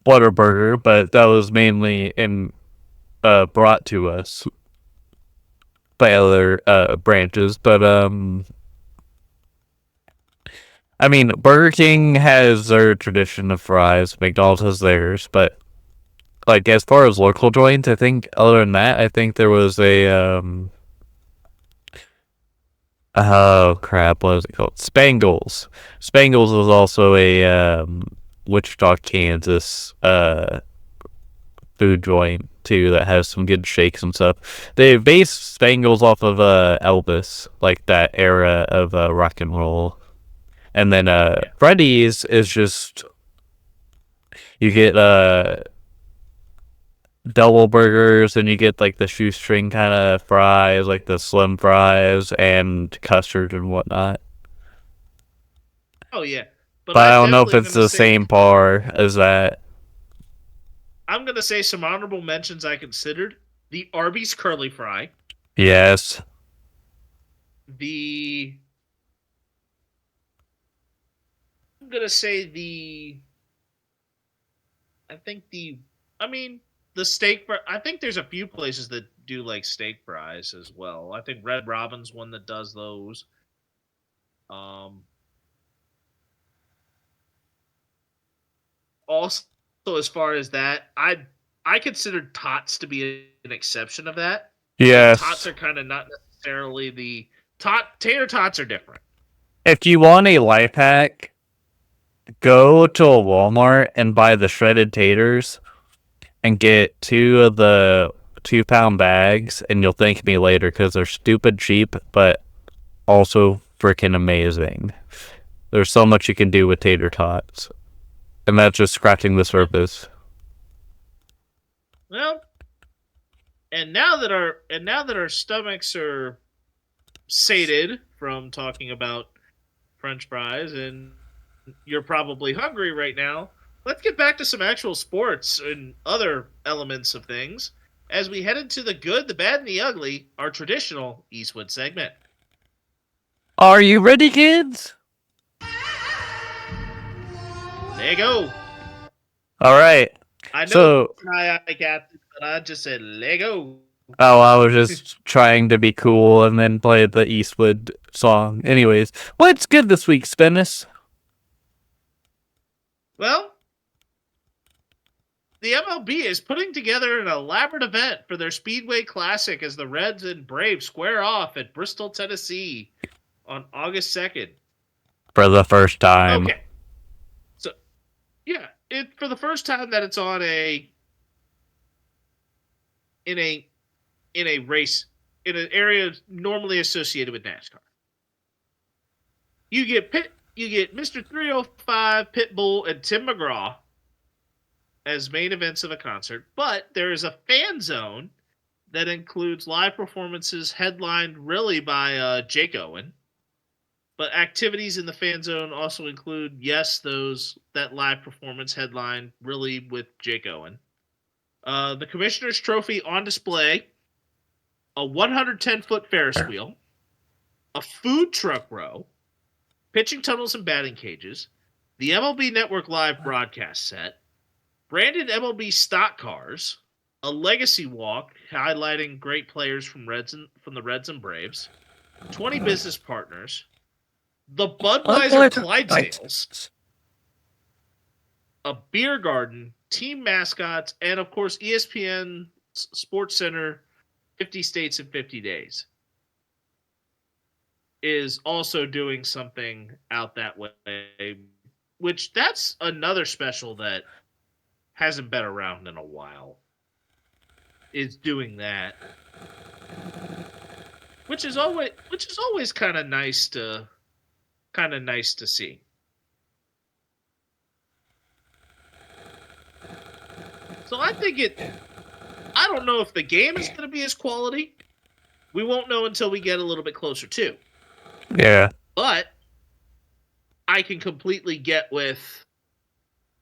Whataburger, but that was mainly brought to us by other branches. But I mean, Burger King has their tradition of fries. McDonald's has theirs, but like as far as local joints, I think other than that, I think there was a oh crap, what is it called? Spangles. Spangles was also a Wichita, Kansas food joint too that has some good shakes and stuff. They based Spangles off of Elvis, like that era of rock and roll. And then Freddy's is just you get double burgers and you get like the shoestring kind of fries, like the slim fries and custard and whatnot. Oh yeah, but I don't know if it's the same par as that. I'm gonna say some honorable mentions I considered: the Arby's curly fry. Yes. I'm gonna say the steak fry. I think there's a few places that do like steak fries as well. I think Red Robin's one that does those. Also, as far as that, I considered Tots to be an exception of that. Yes. Tots are kind of not necessarily the tater tots are different. If you want a life hack, go to a Walmart and buy the shredded taters and get 2 of the 2-pound bags, and you'll thank me later because they're stupid cheap, but also freaking amazing. There's so much you can do with tater tots, and that's just scratching the surface. Well, and now that our stomachs are sated from talking about French fries, and you're probably hungry right now, let's get back to some actual sports and other elements of things as we head into the good, the bad, and the ugly, our traditional Eastwood segment. Are you ready, kids? There you go. All right. I know So, I captain, but I just said Lego. oh, I was just trying to be cool and then play the Eastwood song. Anyways, what's good this week, Spinnis? Well, the MLB is putting together an elaborate event for their Speedway Classic as the Reds and Braves square off at Bristol, Tennessee on August 2nd. For the first time. Okay. So, yeah, for the first time that it's on in a race in an area normally associated with NASCAR. You get Mr. 305, Pitbull, and Tim McGraw as main events of a concert, but there is a fan zone that includes live performances headlined really by Jake Owen. But activities in the fan zone also include, yes, that live performance headline really with Jake Owen. The Commissioner's Trophy on display, a 110-foot Ferris wheel, a food truck row, pitching tunnels and batting cages, the MLB Network live broadcast set, branded MLB stock cars, a legacy walk highlighting great players from the Reds and Braves, 20 business partners, the Budweiser Clydesdales, a beer garden, team mascots, and of course ESPN Sports Center 50 States in 50 Days is also doing something out that way, which that's another special that hasn't been around in a while, is doing that, which is always kind of nice to see. So I don't know if the game is going to be as quality. We won't know until we get a little bit closer to. Yeah. But I can completely get with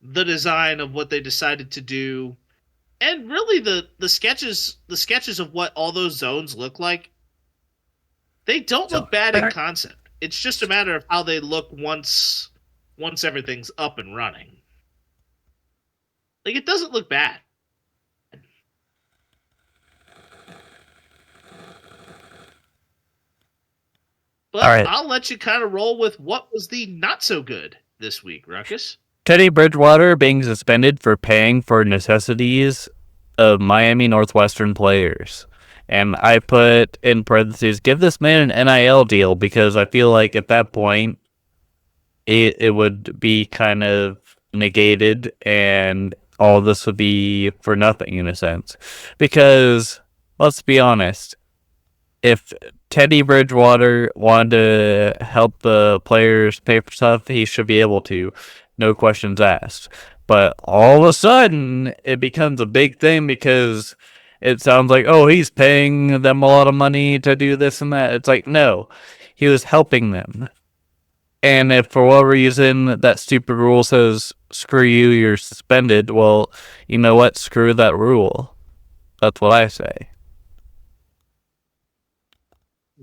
the design of what they decided to do, and really the sketches of what all those zones look like. They don't look bad in concept. It's just a matter of how they look once everything's up and running. Like, it doesn't look bad. But all right. I'll let you kind of roll with what was the not so good this week, Ruckus. Teddy Bridgewater being suspended for paying for necessities of Miami Northwestern players. And I put in parentheses, give this man an NIL deal, because I feel like at that point it would be kind of negated and all this would be for nothing in a sense. Because, let's be honest, if Teddy Bridgewater wanted to help the players pay for stuff, he should be able to. No questions asked. But all of a sudden, it becomes a big thing because it sounds like, oh, he's paying them a lot of money to do this and that. It's like, no, he was helping them. And if for whatever reason that stupid rule says, screw you, you're suspended, well, you know what? Screw that rule. That's what I say.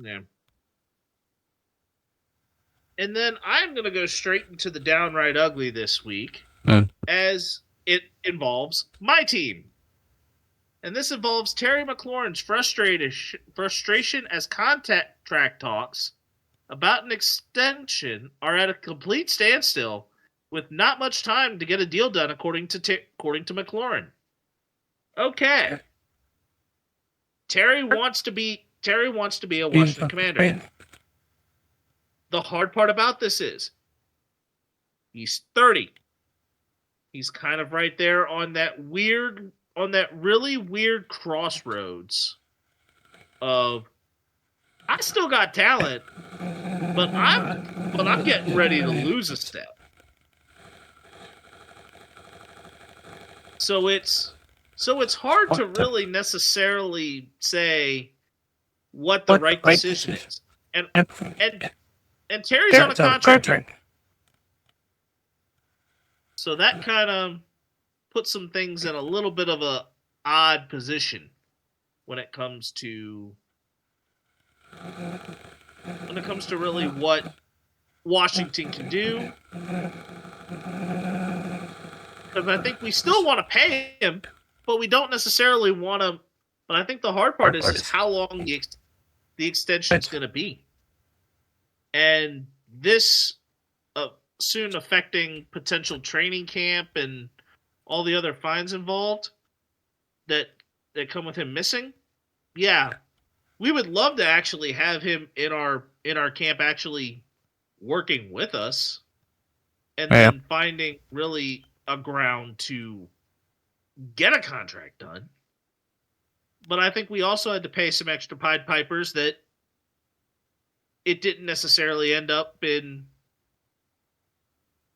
Yeah. And then I'm going to go straight into the downright ugly this week, as it involves my team. And this involves Terry McLaurin's frustration as contract talks about an extension are at a complete standstill with not much time to get a deal done, according to McLaurin. Okay. Terry wants to be a Washington Commander. The hard part about this is he's 30. He's kind of right there on that really weird crossroads of, I still got talent, but I'm getting ready to lose a step. So it's hard to really necessarily say what the right decision is. And Terry's on a contract. So that kind of puts some things in a little bit of a odd position when it comes to really what Washington can do Because I think we still want to pay him, but we don't necessarily want to. But I think the hard part is how long the extension is going to be. And this soon affecting potential training camp and all the other fines involved that come with him missing. Yeah, we would love to actually have him in our camp actually working with us, and then finding really a ground to get a contract done. But I think we also had to pay some extra Pied Pipers that it didn't necessarily end up in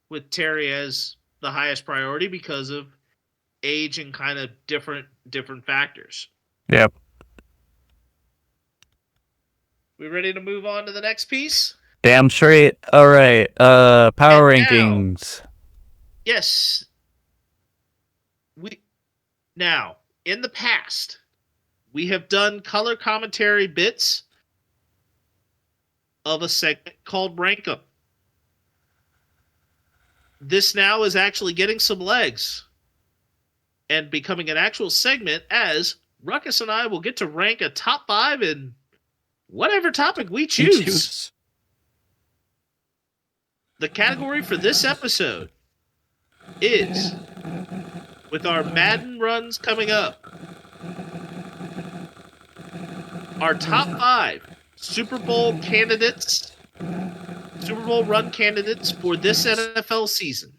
with Terry as the highest priority because of age and kind of different factors. Yep. We ready to move on to the next piece? Damn straight. All right. Power rankings. Yes. Now, in the past, we have done color commentary bits of a segment called Rank 'em. This now is actually getting some legs and becoming an actual segment, as Ruckus and I will get to rank a top 5 in whatever topic we choose. The category for this episode is, with our Madden runs coming up, our top 5 Super Bowl run candidates for this NFL season,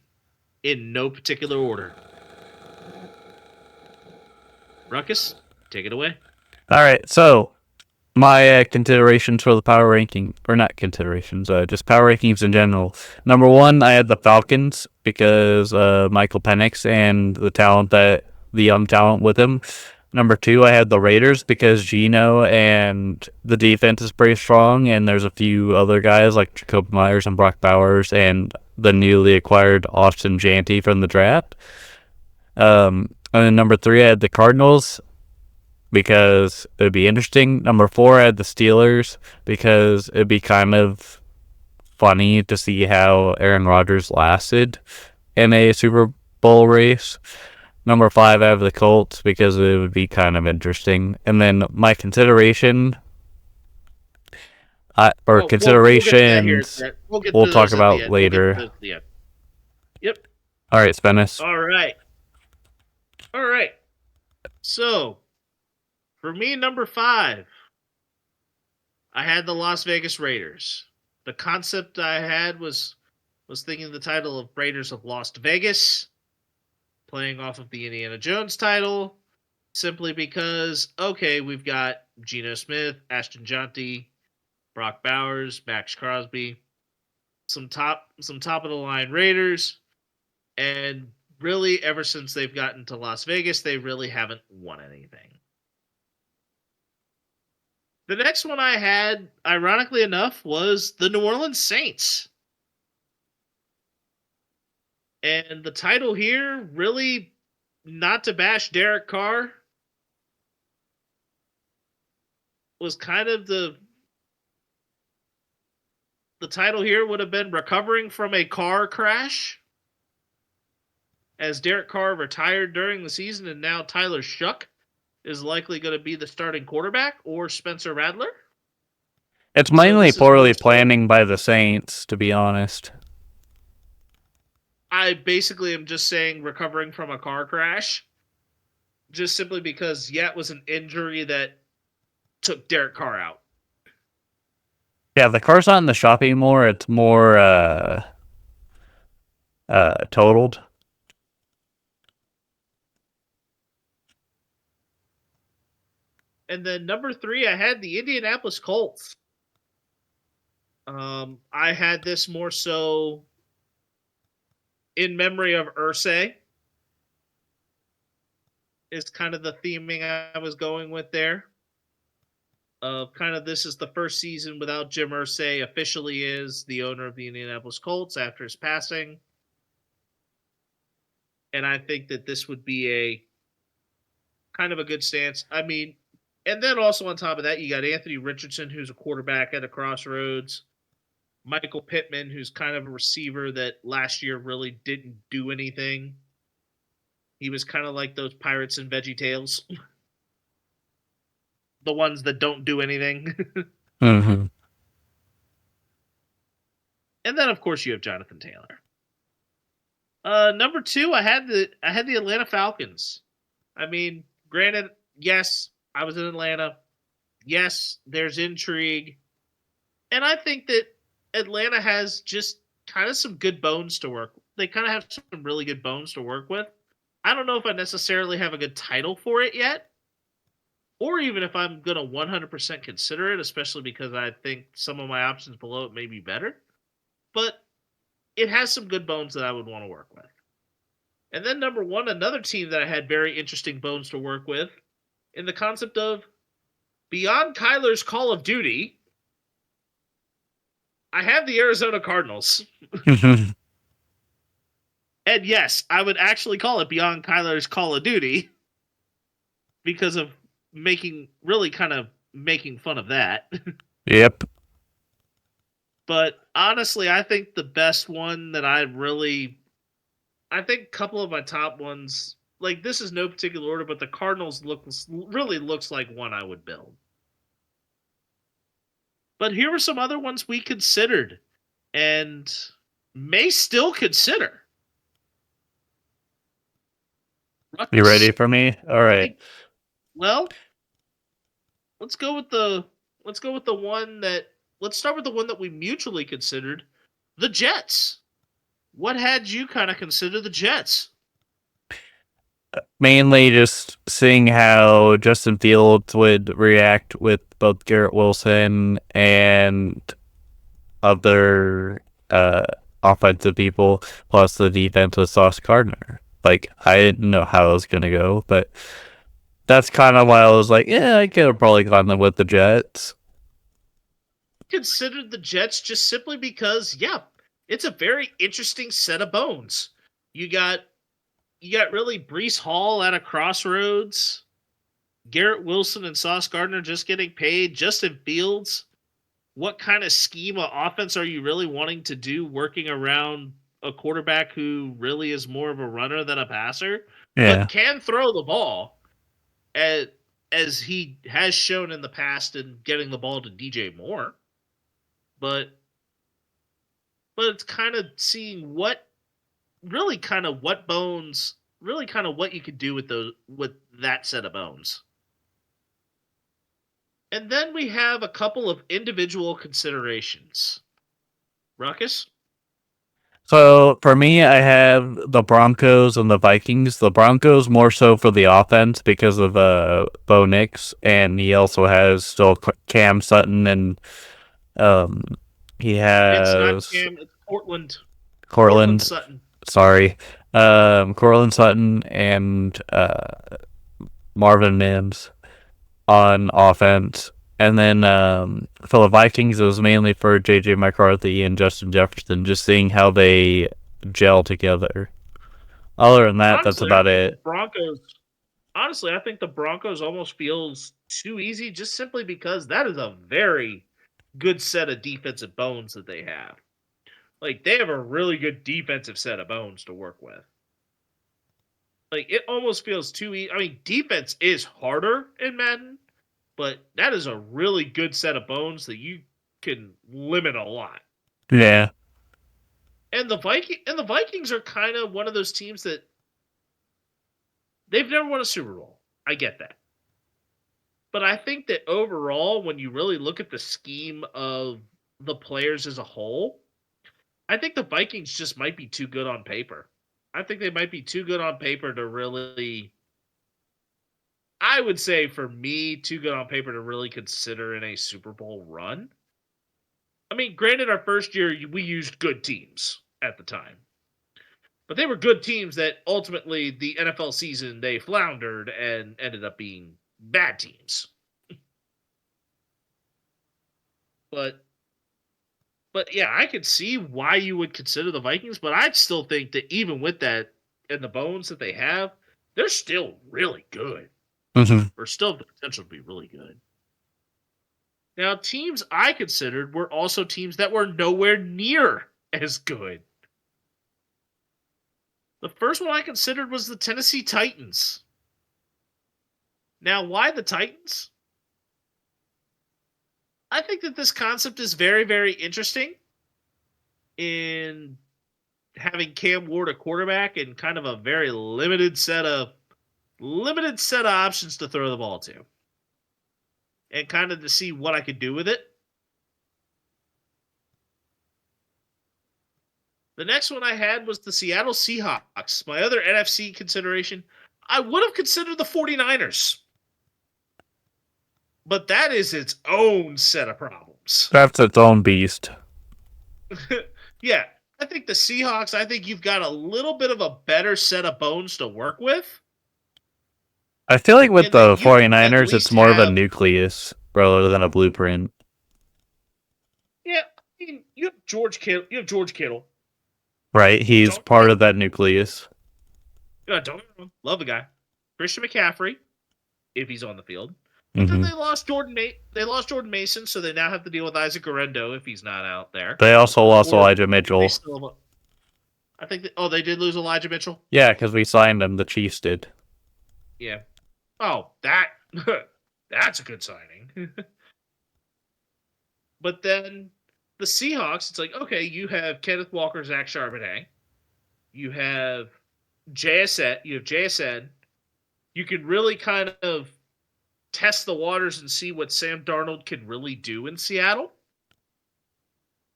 in no particular order. Ruckus, take it away. All right, so my considerations for the power ranking, or not considerations, just power rankings in general. Number 1, I had the Falcons because Michael Penix and the young talent with him. Number 2, I had the Raiders because Geno and the defense is pretty strong, and there's a few other guys like Jacoby Myers and Brock Bowers and the newly acquired Austin Janty from the draft. And then number 3, I had the Cardinals because it would be interesting. Number 4, I had the Steelers because it'd be kind of funny to see how Aaron Rodgers lasted in a Super Bowl race. Number 5, I have the Colts because it would be kind of interesting. And then my considerations, we'll talk about later. Yep. All right, Spennis. All right. So, for me, number 5, I had the Las Vegas Raiders. The concept I had was thinking the title of Raiders of Lost Vegas, playing off of the Indiana Jones title, simply because, okay, we've got Geno Smith, Ashton Janty, Brock Bowers, Max Crosby, some top of the line Raiders, and really ever since they've gotten to Las Vegas, they really haven't won anything. The next one I had, ironically enough, was the New Orleans Saints. And the title here, really, not to bash Derek Carr, was kind of the title here would have been Recovering from a Car Crash, as Derek Carr retired during the season, and now Tyler Shuck is likely going to be the starting quarterback, or Spencer Rattler. It's mainly poorly planning by the Saints, to be honest. I basically am just saying recovering from a car crash, just simply because, it was an injury that took Derek Carr out. Yeah, the car's not in the shop anymore. It's more totaled. And then number 3, I had the Indianapolis Colts. I had this more so in memory of Irsay, is kind of the theming I was going with there. Kind of this is the first season without Jim Irsay officially is the owner of the Indianapolis Colts after his passing. And I think that this would be a kind of a good stance. I mean, and then also on top of that, you got Anthony Richardson, who's a quarterback at a crossroads. Michael Pittman, who's kind of a receiver that last year really didn't do anything. He was kind of like those pirates in Veggie Tales. The ones that don't do anything. Mm-hmm. And then, of course, you have Jonathan Taylor. Number 2, I had the Atlanta Falcons. I mean, granted, yes, I was in Atlanta. Yes, there's intrigue. And I think that Atlanta has just kind of some good bones to work. They kind of have some really good bones to work with. I don't know if I necessarily have a good title for it yet, or even if I'm going to 100% consider it, especially because I think some of my options below it may be better. But it has some good bones that I would want to work with. And then number 1, another team that I had very interesting bones to work with in the concept of beyond Kyler's Call of Duty, I have the Arizona Cardinals. And yes, I would actually call it beyond Kyler's Call of Duty because of making fun of that. Yep. But honestly, I think the best one that I think a couple of my top ones, like this is no particular order, but the Cardinals really looks like one I would build. But here were some other ones we considered and may still consider. Ruckus. You ready for me? All right. Well, let's start with the one that we mutually considered, the Jets. What had you kind of consider the Jets? Mainly just seeing how Justin Fields would react with both Garrett Wilson and other offensive people, plus the defense with Sauce Gardner. Like, I didn't know how it was going to go, but that's kind of why I was like, yeah, I could have probably gone with the Jets. Considered the Jets just simply because, yeah, it's a very interesting set of bones. You got really Breece Hall at a crossroads, Garrett Wilson and Sauce Gardner just getting paid, Justin Fields. What kind of scheme of offense are you really wanting to do working around a quarterback who really is more of a runner than a passer, but can throw the ball as he has shown in the past in getting the ball to DJ Moore. But it's kind of seeing what you could do with that set of bones. And then we have a couple of individual considerations. Ruckus? So for me, I have the Broncos and the Vikings. The Broncos more so for the offense because of Bo Nix, and he also has still Cam Sutton, and he has it's not Cam, it's Cortland Sutton. Sorry, Cortland Sutton and Marvin Mims on offense. And then for the Vikings, it was mainly for J.J. McCarthy and Justin Jefferson, just seeing how they gel together. Other than that, that's about it. Honestly, I think the Broncos almost feels too easy just simply because that is a very good set of defensive bones that they have. Like, they have a really good defensive set of bones to work with. Like, it almost feels too easy. I mean, defense is harder in Madden, but that is a really good set of bones that you can limit a lot. Yeah. And the Vikings are kind of one of those teams that they've never won a Super Bowl. I get that. But I think that overall, when you really look at the scheme of the players as a whole, I think the Vikings just might be too good on paper. I think they might be too good on paper to really, I would say for me, too good on paper to really consider in a Super Bowl run. I mean, granted, our first year, we used good teams at the time. But they were good teams that ultimately, the NFL season, they floundered and ended up being bad teams. But yeah, I could see why you would consider the Vikings, but I'd still think that even with that and the bones that they have, they're still really good. Mm-hmm. Or still have the potential to be really good. Now, teams I considered were also teams that were nowhere near as good. The first one I considered was the Tennessee Titans. Now, why the Titans? I think that this concept is very, very interesting in having Cam Ward a quarterback and kind of a very limited set of options to throw the ball to. And kind of to see what I could do with it. The next one I had was the Seattle Seahawks. My other NFC consideration, I would have considered the 49ers. But that is its own set of problems. That's its own beast. Yeah, I think the Seahawks, I think you've got a little bit of a better set of bones to work with. I feel like with And the then you at 49ers, least it's more of a have- nucleus rather than a blueprint. Yeah, I mean, you have George Kittle. Right? He's Don't- part of that nucleus. Don't get me wrong, love the guy. Christian McCaffrey, if he's on the field. But then Hmm they lost Jordan Mason, so they now have to deal with Isaac Guerrero if he's not out there. They also lost Or Elijah they Mitchell. still I think they did lose Elijah Mitchell. Yeah, because we signed him. The Chiefs did. Yeah. Oh, that's a good signing. But then the Seahawks, it's like, okay, you have Kenneth Walker, Zach Charbonnet. You have JSN. You can really kind of test the waters and see what Sam Darnold can really do in Seattle.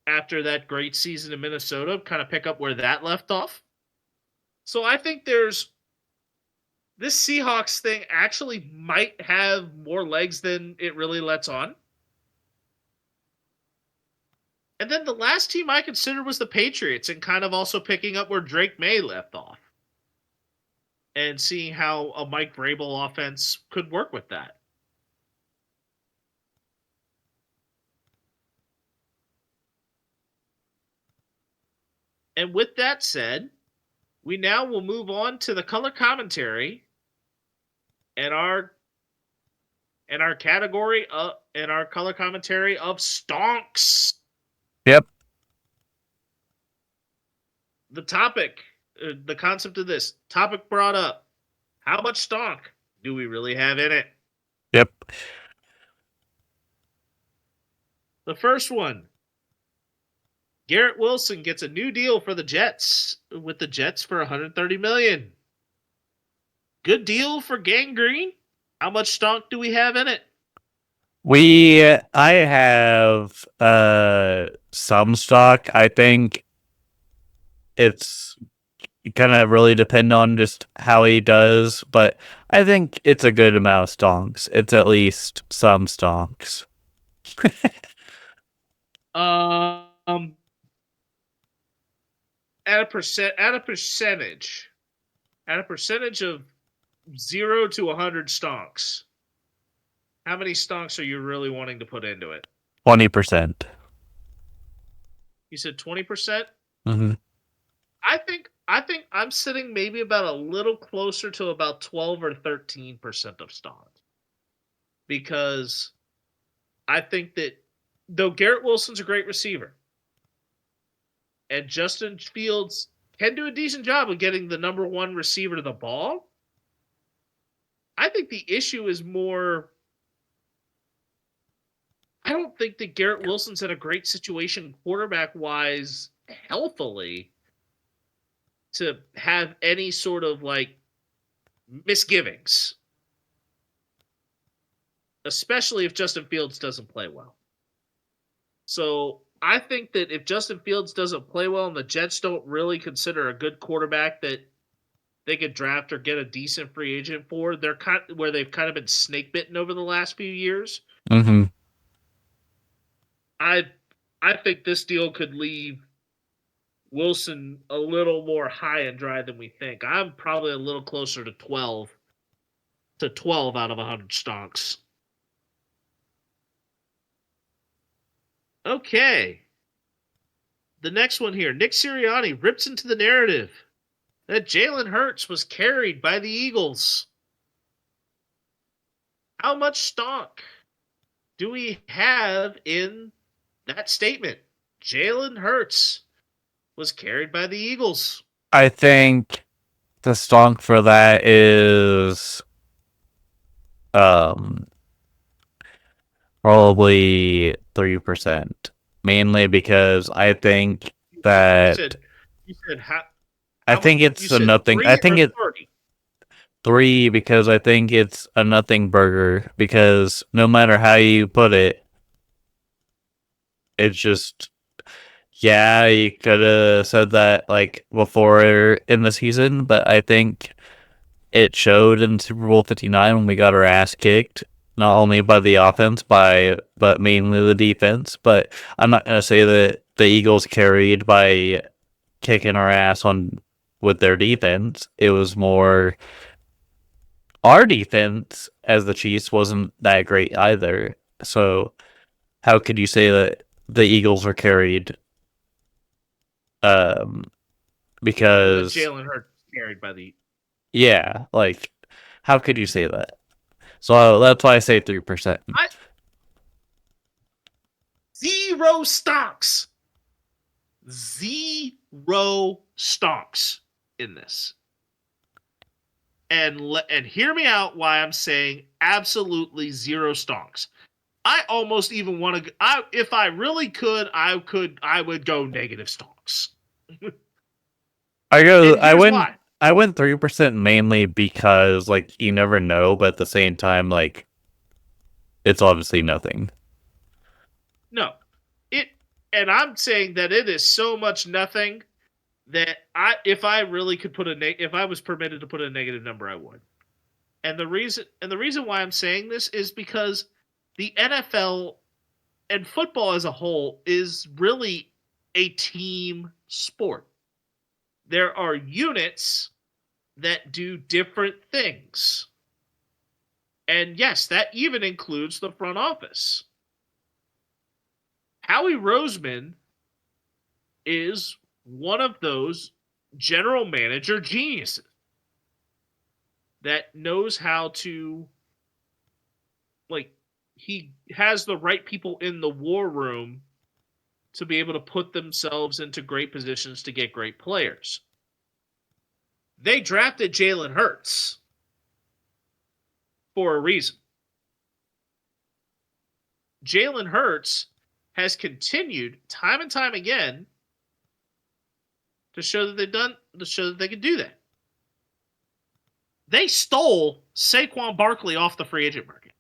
After that great season in Minnesota, kind of pick up where that left off. So I think this Seahawks thing actually might have more legs than it really lets on. And then the last team I considered was the Patriots, and kind of also picking up where Drake May left off. And seeing how a Mike Vrabel offense could work with that. And with that said, we now will move on to the color commentary and our category and our color commentary of stonks. Yep. The topic, the concept of this topic brought up: how much stonk do we really have in it? Yep. The first one: Garrett Wilson gets a new deal for the Jets with the Jets for $130 million. Good deal for Gang Green. How much stonk do we have in it? I have some stock. I think it's gonna really depend on just how he does, but I think it's a good amount of stonks. It's at least some stonks. At a percentage of 0 to 100 stonks, how many stonks are you really wanting to put into it? 20%. You said 20%? Mm-hmm. I think I'm sitting maybe about a little closer to about 12 or 13% of stonks. Because I think that though Garrett Wilson's a great receiver, and Justin Fields can do a decent job of getting the number one receiver to the ball, I think the issue is more, I don't think that Garrett Wilson's in a great situation quarterback-wise, healthily, to have any sort of, misgivings. Especially if Justin Fields doesn't play well. So I think that if Justin Fields doesn't play well and the Jets don't really consider a good quarterback that they could draft or get a decent free agent for, they've kind of been snake bitten over the last few years. Mm-hmm. I think this deal could leave Wilson a little more high and dry than we think. I'm probably a little closer to 12 out of 100 stonks. Okay. The next one here. Nick Sirianni rips into the narrative that Jalen Hurts was carried by the Eagles. How much stock do we have in that statement? Jalen Hurts was carried by the Eagles. I think The stonk for that is probably 3%. Mainly because I think that You said how? I How much? think You it's a said nothing. I 3 think or it 30? 3 because I think it's a nothing burger because no matter how you put it, it's just yeah, you could have said that like before in the season, but I think it showed in Super Bowl 59 when we got our ass kicked, not only by the offense, but mainly the defense. But I'm not gonna say that the Eagles carried by kicking our ass on with their defense. It was more our defense as the Chiefs wasn't that great either. So how could you say that the Eagles were carried? Um, Or that because Jalen Hurts carried by the yeah, like how could you say that? So that's why I say 3%. zero stocks. Zero stocks in this. And hear me out why I'm saying absolutely zero stonks. I almost even want to. If I really could, I would go negative stonks. I go. And here's why. I went 3% mainly because like you never know, but at the same time, like it's obviously nothing. No, it, and I'm saying that it is so much nothing that if I really could put if I was permitted to put a negative number, I would. And the reason why I'm saying this is because the NFL and football as a whole is really a team sport. There are units that do different things. And yes, that even includes the front office. Howie Roseman is one of those general manager geniuses that knows how to, like, he has the right people in the war room to be able to put themselves into great positions to get great players. They drafted Jalen Hurts for a reason. Jalen Hurts has continued time and time again to show that they can do that. They stole Saquon Barkley off the free agent market.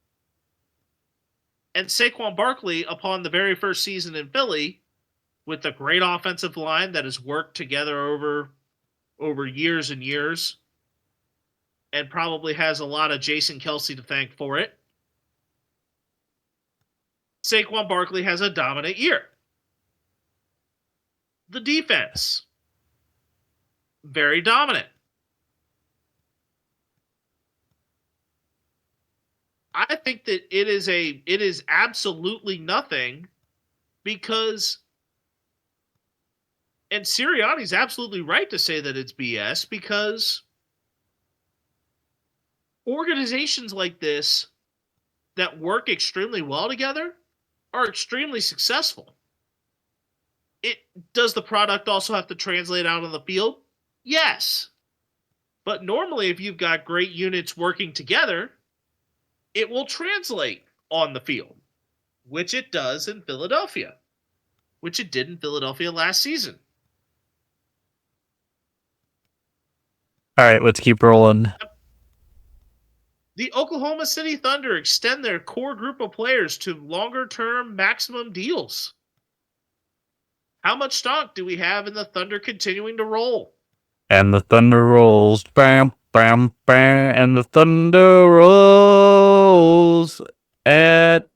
And Saquon Barkley, upon the very first season in Philly, with a great offensive line that has worked together over years and years, and probably has a lot of Jason Kelsey to thank for it, Saquon Barkley has a dominant year. The defense, very dominant. I think that it is absolutely nothing because, and Sirianni's absolutely right to say that it's BS because organizations like this that work extremely well together are extremely successful. Does the product also have to translate out on the field? Yes. But normally if you've got great units working together, it will translate on the field, which it does in Philadelphia, which it did in Philadelphia last season. All right, let's keep rolling. The Oklahoma City Thunder extend their core group of players to longer-term maximum deals. How much stock do we have in the Thunder continuing to roll? And the thunder rolls, bam, bam, bam, and the thunder rolls at,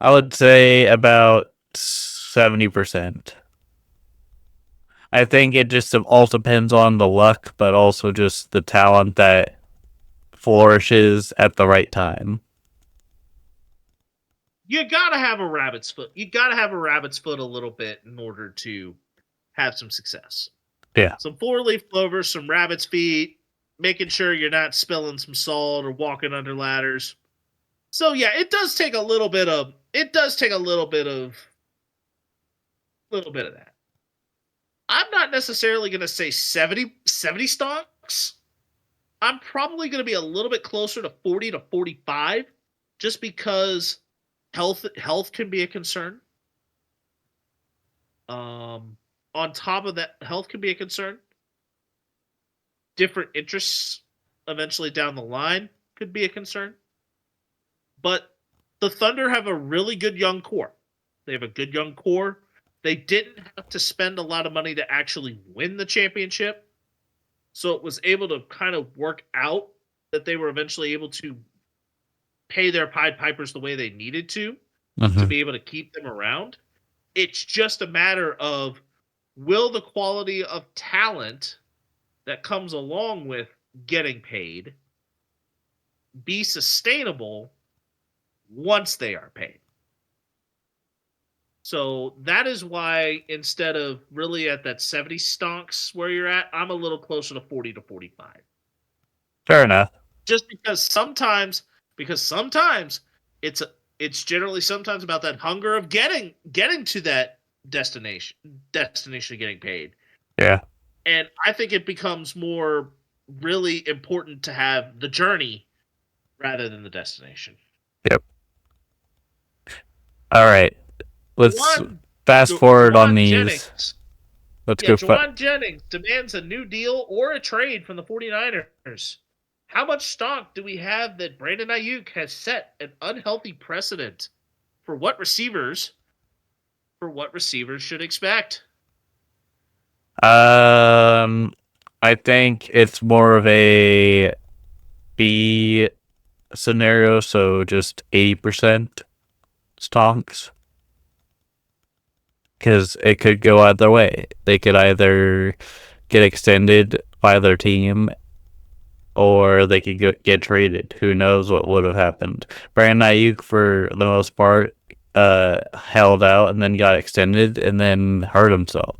I would say, about 70%. I think it just all depends on the luck, but also just the talent that flourishes at the right time. You gotta have a rabbit's foot. You gotta have a rabbit's foot a little bit in order to have some success. Yeah. Some four-leaf clovers, some rabbit's feet, making sure you're not spilling some salt or walking under ladders. So yeah, it does take a little bit of that. I'm not necessarily going to say 70 stonks. I'm probably going to be a little bit closer to 40 to 45 just because health can be a concern. On top of that, health can be a concern. Different interests eventually down the line could be a concern. But the Thunder have a really good young core. They have a good young core. They didn't have to spend a lot of money to actually win the championship. So it was able to kind of work out that they were eventually able to pay their Pied Pipers the way they needed to be able to keep them around. It's just a matter of, will the quality of talent that comes along with getting paid be sustainable once they are paid? So that is why instead of really at that 70 stonks where you're at, I'm a little closer to 40 to 45. Fair enough. Just because sometimes it's generally sometimes about that hunger of getting to that destination of getting paid. Yeah. And I think it becomes more really important to have the journey rather than the destination. Yep. All right. Let's fast forward on these. Jennings. Let's go. Juwan Jennings demands a new deal or a trade from the 49ers. How much stock do we have that Brandon Ayuk has set an unhealthy precedent for what receivers should expect? I think it's more of a B scenario, so just 80% stocks. Because it could go either way. They could either get extended by their team, or they could get traded. Who knows what would have happened? Brandon Ayuk, for the most part, held out and then got extended and then hurt himself.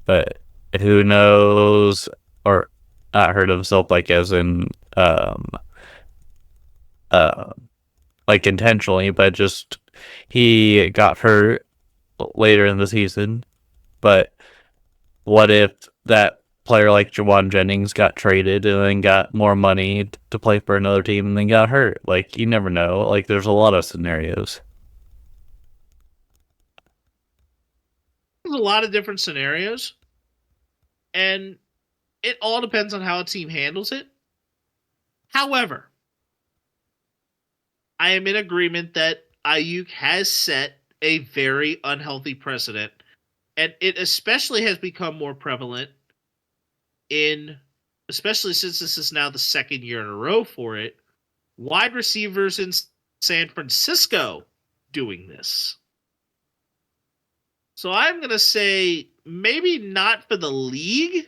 But who knows, or not hurt himself like as in like intentionally, but just he got hurt later in the season. But what if that player like Juwan Jennings got traded and then got more money to play for another team and then got hurt? Like, you never know. Like, there's a lot of scenarios. There's a lot of different scenarios, and it all depends on how a team handles it. However, I am in agreement that Ayuk has set a very unhealthy precedent, and it especially has become more prevalent especially since this is now the second year in a row for it, wide receivers in San Francisco doing this. So I'm going to say maybe not for the league,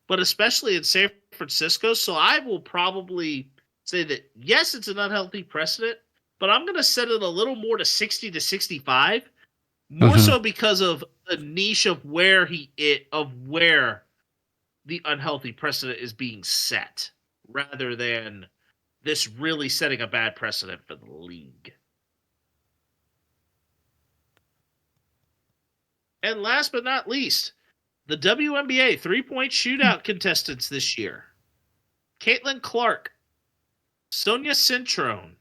but especially in San Francisco. So I will probably say that, yes, it's an unhealthy precedent, but I'm going to set it a little more to 60 to 65, more so because of the niche of where the unhealthy precedent is being set, rather than this really setting a bad precedent for the league. And last but not least, the WNBA three-point shootout contestants this year. Caitlin Clark, Sonia Cintrone,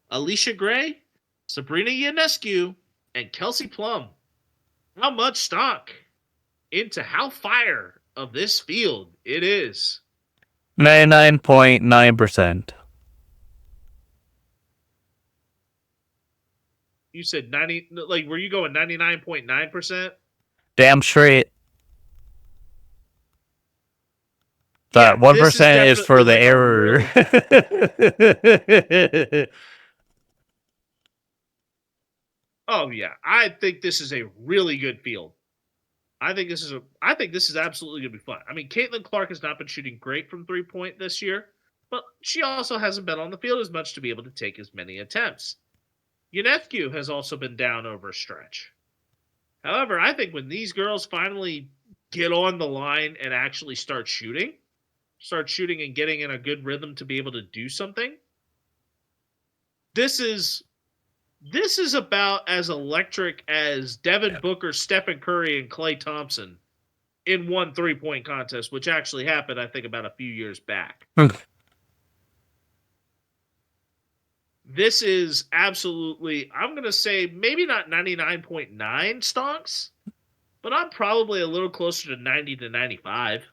Alicia Gray, Sabrina Ionescu, and Kelsey Plum. How much stock into how fire of this field it is? 99.9%. You said 90, like, were you going 99.9%? Damn straight. That 1% is for the error. Oh yeah, I think this is a really good field. I think this is absolutely going to be fun. I mean, Caitlin Clark has not been shooting great from 3-point this year, but she also hasn't been on the field as much to be able to take as many attempts. Ionescu has also been down over a stretch. However, I think when these girls finally get on the line and actually start shooting and getting in a good rhythm to be able to do something, this is about as electric as Devin Booker, Stephen Curry, and Klay Thompson in one 3-point contest, which actually happened, I think, about a few years back. This is absolutely, I'm going to say maybe not 99.9 stonks, but I'm probably a little closer to 90 to 95.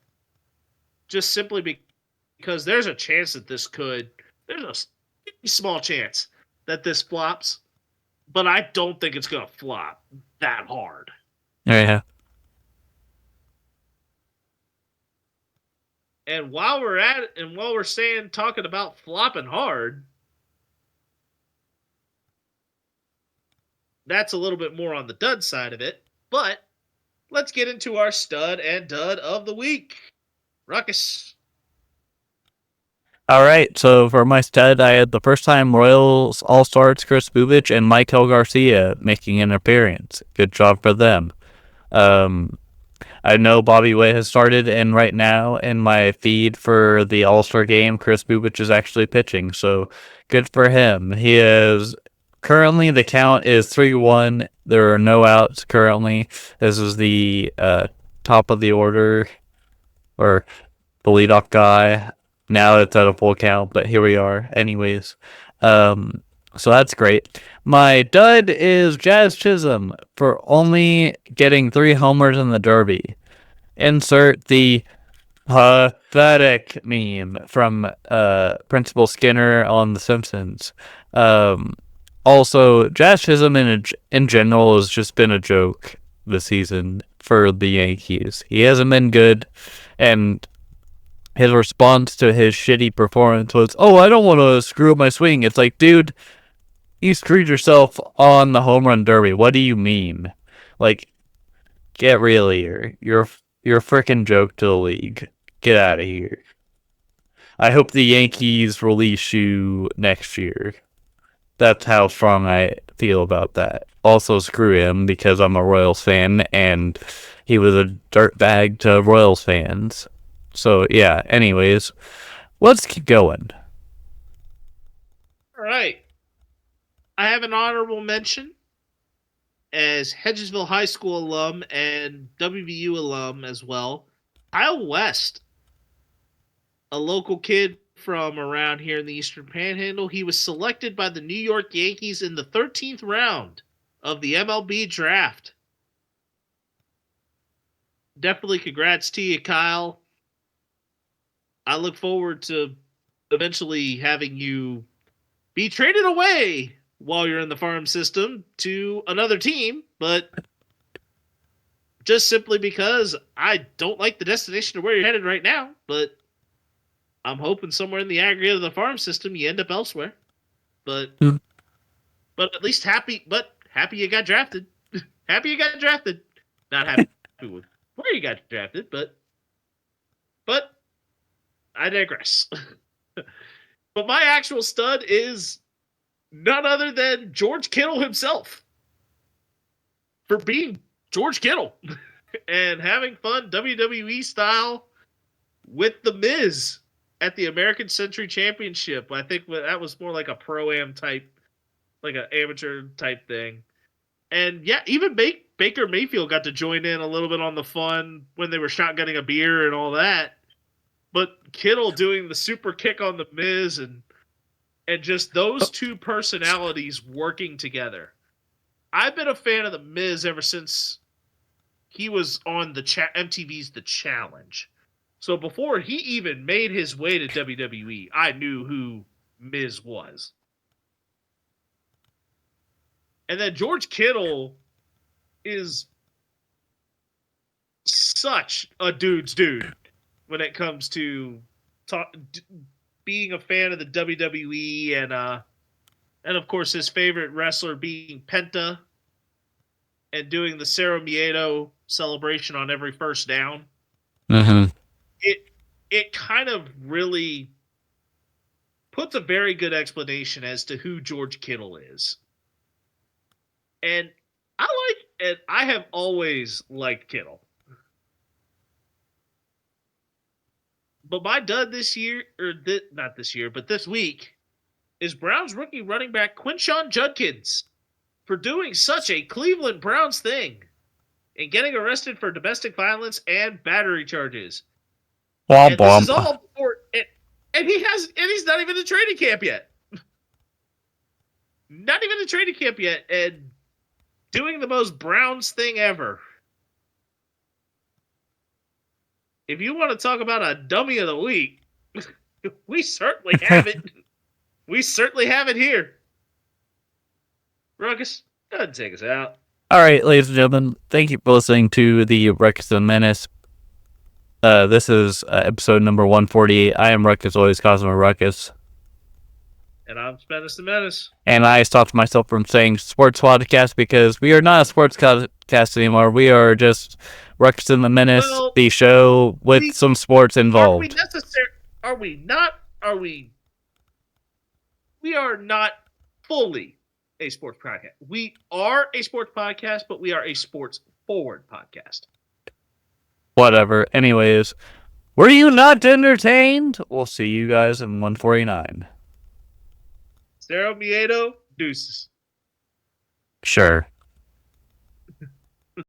Just simply because there's a chance that there's a small chance that this flops, but I don't think it's going to flop that hard. Yeah. And while we're at it, and while we're talking about flopping hard, that's a little bit more on the dud side of it. But let's get into our stud and dud of the week. Ruckus. All right, so for my stud, I had the first time Royals All-Stars Chris Bubich and Michael Garcia making an appearance. Good job for them. I know Bobby Way has started, and right now in my feed for the All-Star game, Chris Bubich is actually pitching, so good for him. He is currently, the count is 3-1. There are no outs currently. This is the top of the order, or the leadoff guy. Now it's at a full count, but here we are. Anyways, so that's great. My dud is Jazz Chisholm for only getting 3 homers in the Derby. Insert the pathetic meme from Principal Skinner on The Simpsons. Also, Jazz Chisholm in general has just been a joke this season for the Yankees. He hasn't been good, and his response to his shitty performance was, "Oh, I don't want to screw up my swing." It's like, dude, you screwed yourself on the home run derby. What do you mean? Like, get real here. You're a freaking joke to the league. Get out of here. I hope the Yankees release you next year. That's how strong I feel about that. Also, screw him because I'm a Royals fan and he was a dirtbag to Royals fans. So, yeah, anyways, let's keep going. All right. I have an honorable mention as Hedgesville High School alum and WVU alum as well. Kyle West, a local kid from around here in the Eastern Panhandle. He was selected by the New York Yankees in the 13th round of the MLB draft. Definitely congrats to you, Kyle. I look forward to eventually having you be traded away while you're in the farm system to another team, but just simply because I don't like the destination of where you're headed right now, but I'm hoping somewhere in the aggregate of the farm system you end up elsewhere. But at least happy you got drafted. Happy you got drafted. Not happy with where you got drafted, but I digress. But my actual stud is none other than George Kittle himself. For being George Kittle and having fun WWE style with The Miz at the American Century Championship. I think that was more like a pro-am type, like an amateur type thing. And yeah, even Baker Mayfield got to join in a little bit on the fun when they were shotgunning a beer and all that. But Kittle doing the super kick on The Miz and just those two personalities working together. I've been a fan of The Miz ever since he was on the MTV's The Challenge. So before he even made his way to WWE, I knew who Miz was. And then George Kittle is such a dude's dude when it comes to being a fan of the WWE and of course his favorite wrestler being Penta and doing the Cerro Miedo celebration on every first down. Mm-hmm. It kind of really puts a very good explanation as to who George Kittle is. And I have always liked Kittle. But my dud this year, not this year, but this week, is Browns rookie running back Quinshon Judkins for doing such a Cleveland Browns thing and getting arrested for domestic violence and battery charges. Womp And this is womp. all before, and he's not even in training camp yet. Not even in training camp yet, and doing the most Browns thing ever. If you want to talk about a dummy of the week, we certainly have it. We certainly have it here. Ruckus, go ahead and take us out. All right, ladies and gentlemen, thank you for listening to the Ruckus and The Menace. This is episode number 148. I am Ruckus, always Cosmo Ruckus. And I'm Ruckus the Menace. And I stopped myself from saying sports podcast because we are not a sports podcast anymore. We are just Ruckus and The Menace, the show with some sports involved. Are we not? We are not fully a sports podcast. We are a sports podcast, but we are a sports forward podcast. Whatever. Anyways, were you not entertained? We'll see you guys in 149. Cero Miedo, deuces. Sure.